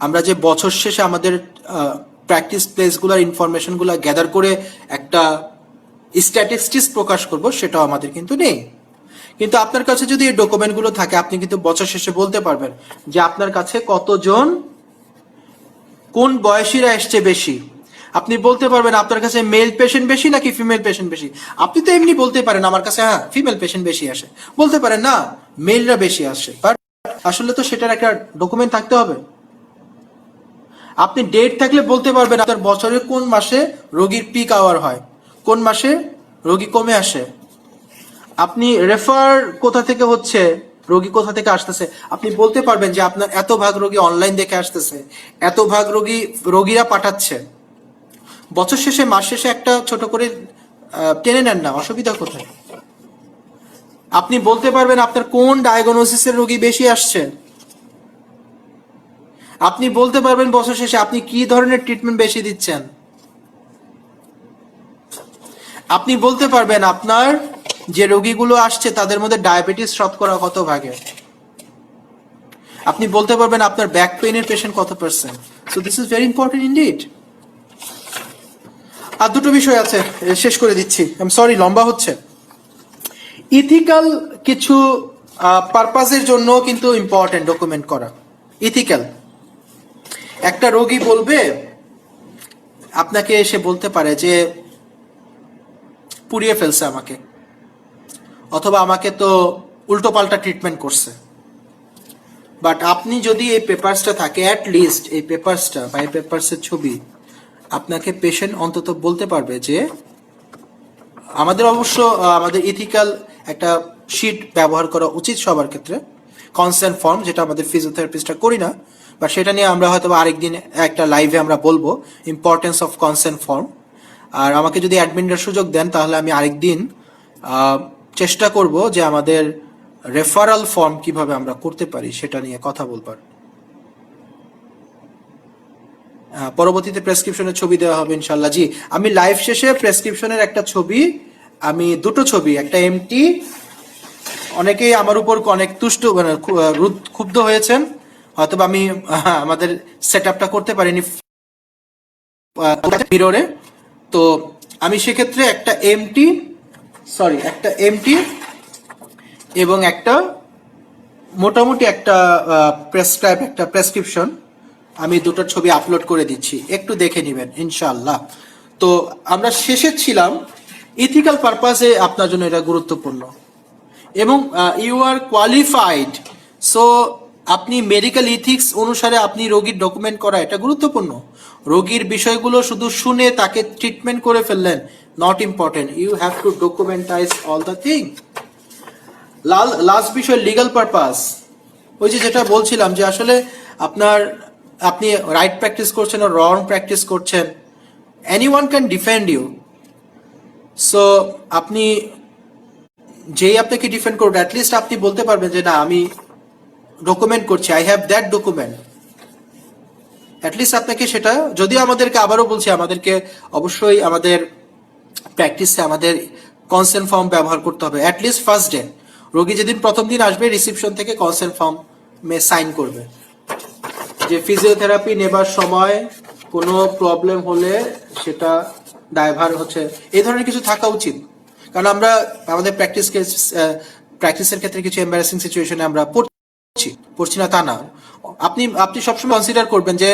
আমরা যে বছর শেষে আমাদের প্র্যাকটিস প্লেসগুলোর ইনফরমেশনগুলো গ্যাদার করে একটা স্ট্যাটিস্টিক্স প্রকাশ করব, সেটাও আমাদের কিন্তু নেই। কিন্তু আপনার কাছে যদি এই ডকুমেন্টগুলো থাকে, আপনি কিন্তু বছর শেষে বলতে পারবেন যে আপনার কাছে কতজন, কোন বয়সীরা এসছে বেশি। আপনি বলতে পারবেন আপনার কাছে মেল পেশেন্ট বেশি নাকি ফিমেল পেশেন্ট বেশি। আপনি তো এমনি বলতে পারেন আমার কাছে হ্যাঁ ফিমেল পেশেন্ট বেশি আসে, বলতে পারেন না মেলরা বেশি আসে, বাট আসলে তো সেটার একটা ডকুমেন্ট থাকতে হবে। আপনি ডেট থাকলে বলতে পারবেন আপনার বছরের কোন মাসে রোগীর পিক আওয়ার হয়, কোন মাসে রোগী কমে আসে। আপনি রেফার কোথা থেকে হচ্ছে, রোগী কোথা থেকে আসতেছে, আপনি বলতে পারবেন যে আপনার এত ভাগ রোগী অনলাইন দেখে আসতেছে, এত ভাগ রোগীরা পাঠাচ্ছে। বছর শেষে, মাস শেষে একটা ছোট করে টেনে নেন না, অসুবিধা কোথায়। আপনি বলতে পারবেন আপনার কোন ডায়াগনোসিসের রোগী বেশি আসছে। আপনি বলতে পারবেন বছর শেষে আপনি কি ধরনের ট্রিটমেন্ট বেশি দিচ্ছেন। আপনি বলতে পারবেন আপনার যে রোগীগুলো আসছে তাদের মধ্যে ডায়াবেটিস শতকরা কত ভাগে। আপনি বলতে পারবেন আপনার ব্যাক পেইনের পেশেন্ট কত %। So this is very important indeed. আর দুটো বিষয় আছে, শেষ করে দিচ্ছি, আই এম সরি লম্বা হচ্ছে। ইথিক্যাল কিছু পারপাসের জন্য কিন্তু ইম্পর্টেন্ট ডকুমেন্ট করা। ইথিক্যাল, একটা রোগী বলবে আপনাকে, এসে বলতে পারে যে পুড়িয়ে ফেলছে আমাকে, অথবা আমাকে তো উল্টো পাল্টা ট্রিটমেন্ট করছে। বাট আপনি যদি এই পেপারসটা থাকে, অ্যাট লিস্ট এই পেপারসটা বা এই পেপারসের ছবি, আপনাকে পেশেন্ট অন্তত বলতে পারবে যে আমাদের আমাদের ইথিক্যাল একটা শিট ব্যবহার করা উচিত সবার ক্ষেত্রে, কনসেন্ট ফর্ম, যেটা আমাদের ফিজিওথেরাপিস্টরা করি না, বা সেটা নিয়ে আমরা হয়তো আরেকদিন একটা লাইভে আমরা বলবো ইম্পর্টেন্স অফ কনসেন্ট ফর্ম। আর আমাকে যদি অ্যাডমিনের সুযোগ দেন তাহলে আমি আরেকদিন চেষ্টা করব যে আমাদের রেফারাল ফর্ম কিভাবে আমরা করতে পারি সেটা নিয়ে কথা বলবার। পরবর্তীতে প্রেসক্রিপশনের ছবি দেওয়া হবে ইনশাল্লাহ। জি, আমি লাইভ শেষে প্রেসক্রিপশনের একটা ছবি, আমি দুটো ছবি, একটা এমটি, অনেকেই আমার উপর অনেক তুষ্ট মানে ক্ষুব্ধ হয়েছেন, হয়তো আমি আমাদের সেট আপটা করতে পারিনি মিররে, তো আমি সেক্ষেত্রে একটা এমটি এবং একটা মোটামুটি একটা প্রেসক্রিপশন, আমি দুটোর ছবি আপলোড করে দিচ্ছি, একটু দেখে নেবেন ইনশাআল্লাহ। তো আমরা শেষে ছিলাম ইথিক্যাল পারপাসে আপনার জন্য এটা গুরুত্বপূর্ণ এবং ইউ আর কোয়ালিফাইড, সো আপনি মেডিকেল ইথিক্স অনুসারে আপনি রোগীর ডকুমেন্ট করা এটা গুরুত্বপূর্ণ। রোগীর বিষয়গুলো শুধু শুনে তাকে ট্রিটমেন্ট করে ফেললেন not important, you have to documentize all the thing. Last বিষয় লিগাল পারপাস, ওই যেটা বলছিলাম যে আসলে আপনি রাইট প্র্যাকটিস করছেন আর রং প্র্যাকটিস করছেন, anyone can defend you. So আপনি যেই আপনাকে ডিফেন্ড করবে অ্যাটলিস্ট আপনি বলতে পারবেন যে না আমি ডকুমেন্ট করছি, I have that document. At least আপনাকে সেটা, যদিও আমাদেরকে আবারও বলছি আমাদেরকে অবশ্যই আমাদের প্র্যাকটিসে আমাদের কনসেন্ট ফর্ম ব্যবহার করতে হবে অ্যাটলিস্ট ফার্স্ট ডে। রোগী যেদিন প্রথম দিন আসবে রিসিপশন থেকে কনসেন্ট ফর্মে সাইন করবে যে ফিজিওথেরাপি নেবার সময় কোনো প্রবলেম হলে সেটা দায়ভার হচ্ছে, এই ধরনের কিছু থাকা উচিত। কারণ আমরা আমাদের প্র্যাকটিসের ক্ষেত্রে কিছু এম্বারাসিং সিচুয়েশনে আমরা পড়ছি না তা না। আপনি সবসময় কনসিডার করবেন যে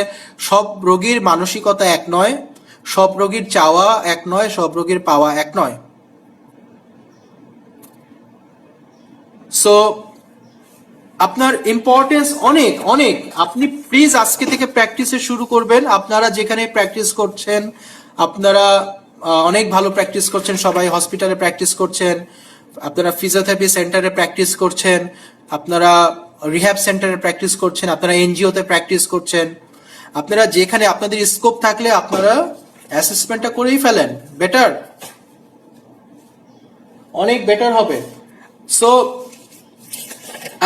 সব রোগীর মানসিকতা এক নয়, সব রোগীর চাওয়া এক নয়, সব রোগীর পাওয়া এক নয়। সো আপনার ইম্পর্টেন্স অনেক অনেক, আপনি প্লিজ আজকে থেকে প্র্যাকটিসে শুরু করবেন। আপনারা যেখানে প্র্যাকটিস করছেন আপনারা অনেক ভালো প্র্যাকটিস করছেন, সবাই হসপিটালে প্র্যাকটিস করছেন, আপনারা ফিজিওথেরাপি সেন্টারে প্র্যাকটিস করছেন, আপনারা রিহ্যাব সেন্টারে প্র্যাকটিস করছেন, আপনারা এনজিওতে প্র্যাকটিস করছেন। আপনারা যেখানে আপনাদের স্কোপ থাকলে আপনারা অ্যাসেসমেন্টটা করেই ফেলেন, বেটার, অনেক বেটার হবে। সো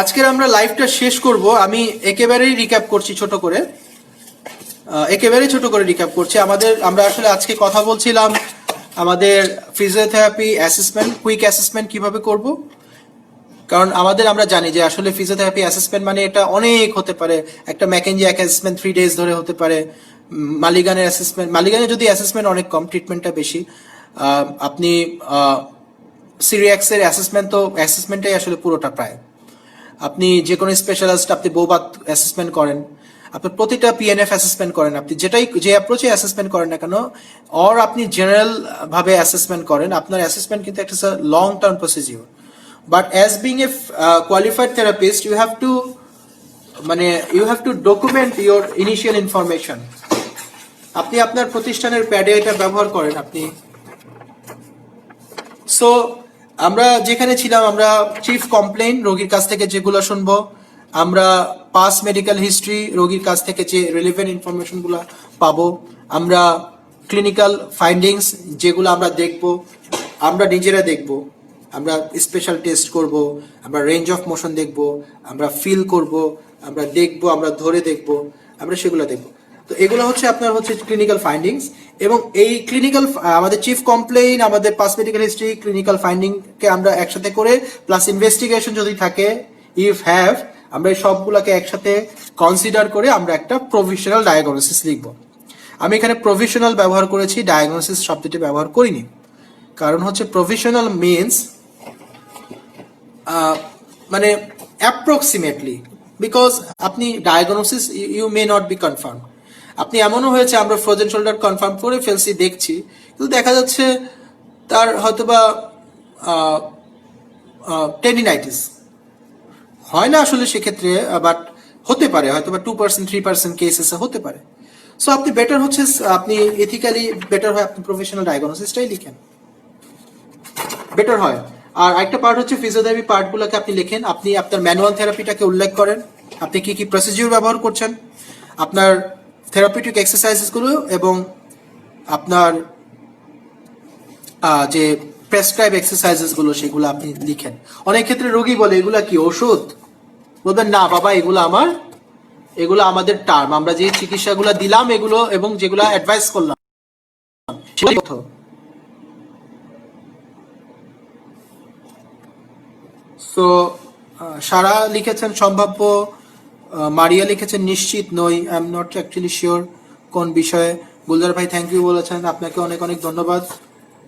আজকের আমরা লাইভটা শেষ করব, আমি একেবারেই রিক্যাপ করছি ছোট করে রিক্যাপ করছি। আমরা আসলে আজকে কথা বলছিলাম আমাদের ফিজিওথেরাপি অ্যাসেসমেন্ট, কুইক অ্যাসেসমেন্ট কিভাবে করব। কারণ আমরা জানি যে আসলে ফিজিওথেরাপি অ্যাসেসমেন্ট মানে এটা অনেক হতে পারে, একটা ম্যাকেনজি অ্যাসেসমেন্ট 3 days ধরে হতে পারে, মালিগানের অ্যাসেসমেন্ট, মালিগানের যদি অ্যাসেসমেন্ট অনেক কম, ট্রিটমেন্টটা বেশি, আপনি সিরিয়াক্সের অ্যাসেসমেন্ট, তো অ্যাসেসমেন্টটাই আসলে পুরোটা প্রায়। আপনি যে কোনো স্পেশালিস্ট, আপনি বৌবাত অ্যাসেসমেন্ট করেন, আপনি প্রতিটা পিএনএফ অ্যাসেসমেন্ট করেন, আপনি যে অ্যাপ্রোচে অ্যাসেসমেন্ট করেন না কেন, অর আপনি জেনারেল ভাবে অ্যাসেসমেন্ট করেন, আপনার অ্যাসেসমেন্ট কিন্তু একটা long term procedure. But as being a qualified therapist you have to document your initial information. আপনি আপনার প্রতিষ্ঠানের প্যাডে এটা ব্যবহার করেন আপনি। সো আমরা যেখানে ছিলাম, আমরা চিফ কমপ্লেইন রোগীর কাছ থেকে যেগুলো শুনবো, আমরা পাস মেডিকেল হিস্ট্রি রোগীর কাছ থেকে যে রিলেভেন্ট ইনফরমেশনগুলো পাবো, আমরা ক্লিনিক্যাল ফাইন্ডিংস যেগুলো আমরা দেখবো, আমরা নিজেরা দেখবো, আমরা স্পেশাল টেস্ট করব, আমরা রেঞ্জ অফ মোশন দেখব, আমরা ফিল করব, আমরা দেখব, আমরা ধরে দেখব, আমরা সেগুলো দেখব। তো এগুলো হচ্ছে আপনার ক্লিনিক্যাল ফাইন্ডিংস। এবং এই ক্লিনিক্যাল আমাদের চিফ কমপ্লেইন, আমাদের পাস মেডিকেল হিস্ট্রি, ক্লিনিক্যাল ফাইন্ডিংকে আমরা একসাথে করে প্লাস ইনভেস্টিগেশন যদি থাকে, আমরা এই সবগুলোকে একসাথে কনসিডার করে আমরা একটা প্রভিশনাল ডায়াগনোসিস লিখব। আমি এখানে প্রভিশনাল ব্যবহার করেছি, ডায়াগনোসিস শব্দটি ব্যবহার করিনি। কারণ প্রভিশনাল মিনস মানে অ্যাপ্রক্সিমেটলি, বিকজ আপনি diagnosis you may not be confirm. আপনি এমনও হয়েছে আমরা ফ্রোজেন শোল্ডার কনফার্ম করে ফেলছি, দেখছি, কিন্তু দেখা যাচ্ছে তার হয়তোবা টেন্ডিনাইটিস হয় না আসলে সেক্ষেত্রে, বাট হতে পারে হয়তোবা 2% 3% কেসেসে হতে পারে। সো আপনি বেটার আপনি এথিক্যালি বেটার হয় আপনি প্রফেশনাল ডায়াগনোসিসটাই লিখেন, বেটার হয়। আর একটা পার্ট ফিজিওথেরাপি পার্টগুলোকে আপনি লেখেন, আপনি আপনার ম্যানুয়াল থেরাপিটাকে উল্লেখ করেন, আপনি কি কি প্রসিডিউর ব্যবহার করছেন, আপনার থেরাপিউটিক এক্সারসাইজেসগুলো এবং আপনার যে প্রেসক্রাইব এক্সারসাইজেসগুলো সেগুলো আপনি লিখেন। অনেক ক্ষেত্রে রোগী বলে এগুলা কি ওষুধ? বলবেন না বাবা, এগুলো আমাদের টার্ম, আমরা যে চিকিৎসাগুলো দিলাম এগুলো এবং যেগুলো অ্যাডভাইস করলাম। সো সারা লিখেছেন সম্ভাব্য, মারিয়া লিখেছেন নিশ্চিত নই, I am not actually sure কোন বিষয়ে। গুলজার ভাই থ্যাংক ইউ বলেছেন, আপনাকে অনেক অনেক ধন্যবাদ।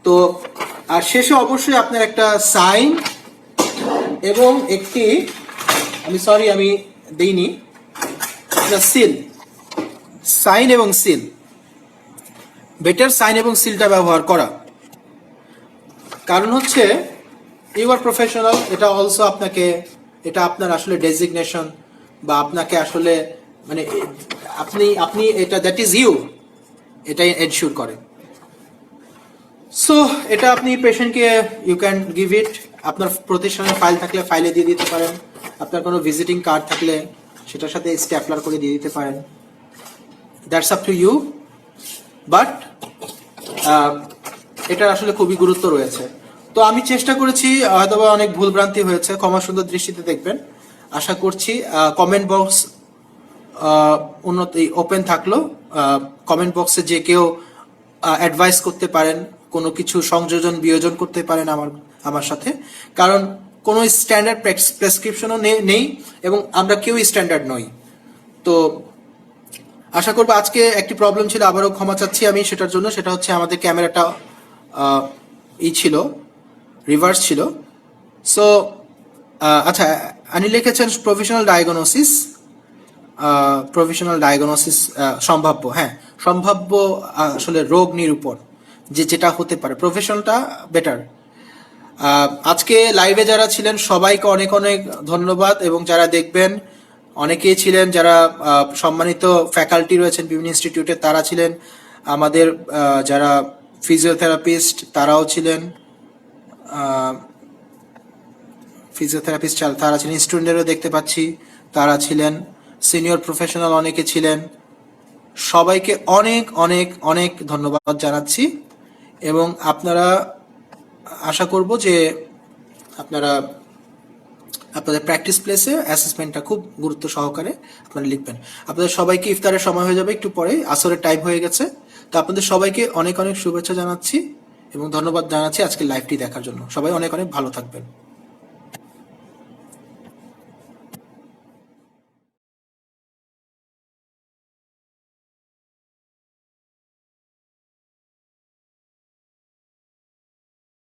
তো আর শেষে অবশ্যই আপনার একটা সাইন এবং একটি, আমি দেইনি, সিল, সাইন এবং সিল, বেটার সাইন এবং সিলটা ব্যবহার করা। কারণ হচ্ছে ইউ আর প্রফেশনাল, এটা অলসো আপনাকে, এটা আপনার আসলে ডেজিগনেশন বা আপনাকে আসলে মানে আপনি এটা দ্যাট ইজ ইউ, এটাই এনশিওর করে। সো এটা আপনি পেশেন্টকে ইউ ক্যান গিভ ইট, আপনার প্রতিষ্ঠানের ফাইল থাকলে ফাইলে দিয়ে দিতে পারেন, আপনার কোনো ভিজিটিং কার্ড থাকলে সেটার সাথে স্ট্যাপলার করে দিয়ে দিতে পারেন, that's up to you. But এটার আসলে খুবই গুরুত্ব রয়েছে। তো আমি চেষ্টা করেছি, হয়তো অনেক ভুলভ্রান্তি হয়েছে, ক্ষমা সুন্দর দৃষ্টিতে দেখবেন। আশা করছি কমেন্ট বক্স উন্নতি ওপেন থাকলো, কমেন্ট বক্সে যে কেউ অ্যাডভাইস করতে পারেন, কোনো কিছু সংযোজন বিয়োজন করতে পারেন আমার সাথে, কারণ কোনো স্ট্যান্ডার্ড প্রেসক্রিপশনও নেই এবং আমরা কেউ স্ট্যান্ডার্ড নই। তো আশা করবো, আজকে একটি প্রবলেম ছিল, আবারও ক্ষমা চাচ্ছি আমি সেটার জন্য, সেটা হচ্ছে আমাদের ক্যামেরাটা ছিল, রিভার্স ছিল। সো আচ্ছা, আনি লিখেছেন প্রফেশনাল ডায়াগনোসিস সম্ভাব্য, হ্যাঁ সম্ভাব্য আসলে রোগ নিরূপণ যেটা হতে পারে, প্রফেশনালটা বেটার। আজকে লাইভে যারা ছিলেন সবাইকে অনেক অনেক ধন্যবাদ, এবং যারা দেখবেন অনেকেই ছিলেন, যারা সম্মানিত ফ্যাকাল্টি রয়েছেন বিভিন্ন ইনস্টিটিউটে তারা ছিলেন, আমাদের যারা ফিজিওথেরাপিস্ট তারাও ছিলেন, তারা ছিলেন, স্টুডেন্টেরও দেখতে পাচ্ছি তারা ছিলেন, সিনিয়র প্রফেশনাল অনেকে ছিলেন। সবাইকে অনেক অনেক অনেক ধন্যবাদ জানাচ্ছি, এবং আপনারা আশা করব যে আপনাদের প্র্যাকটিস প্লেসে অ্যাসেসমেন্টটা খুব গুরুত্ব সহকারে আপনারা লিখবেন। আপনাদের সবাইকে ইফতারের সময় হয়ে যাবে, একটু পরে আসরের টাইম হয়ে গেছে। তো আপনাদের সবাইকে অনেক অনেক শুভেচ্ছা জানাচ্ছি এবং ধন্যবাদ জানাচ্ছি আজকে লাইভটি দেখার জন্য। সবাই অনেক অনেক ভালো থাকবেন।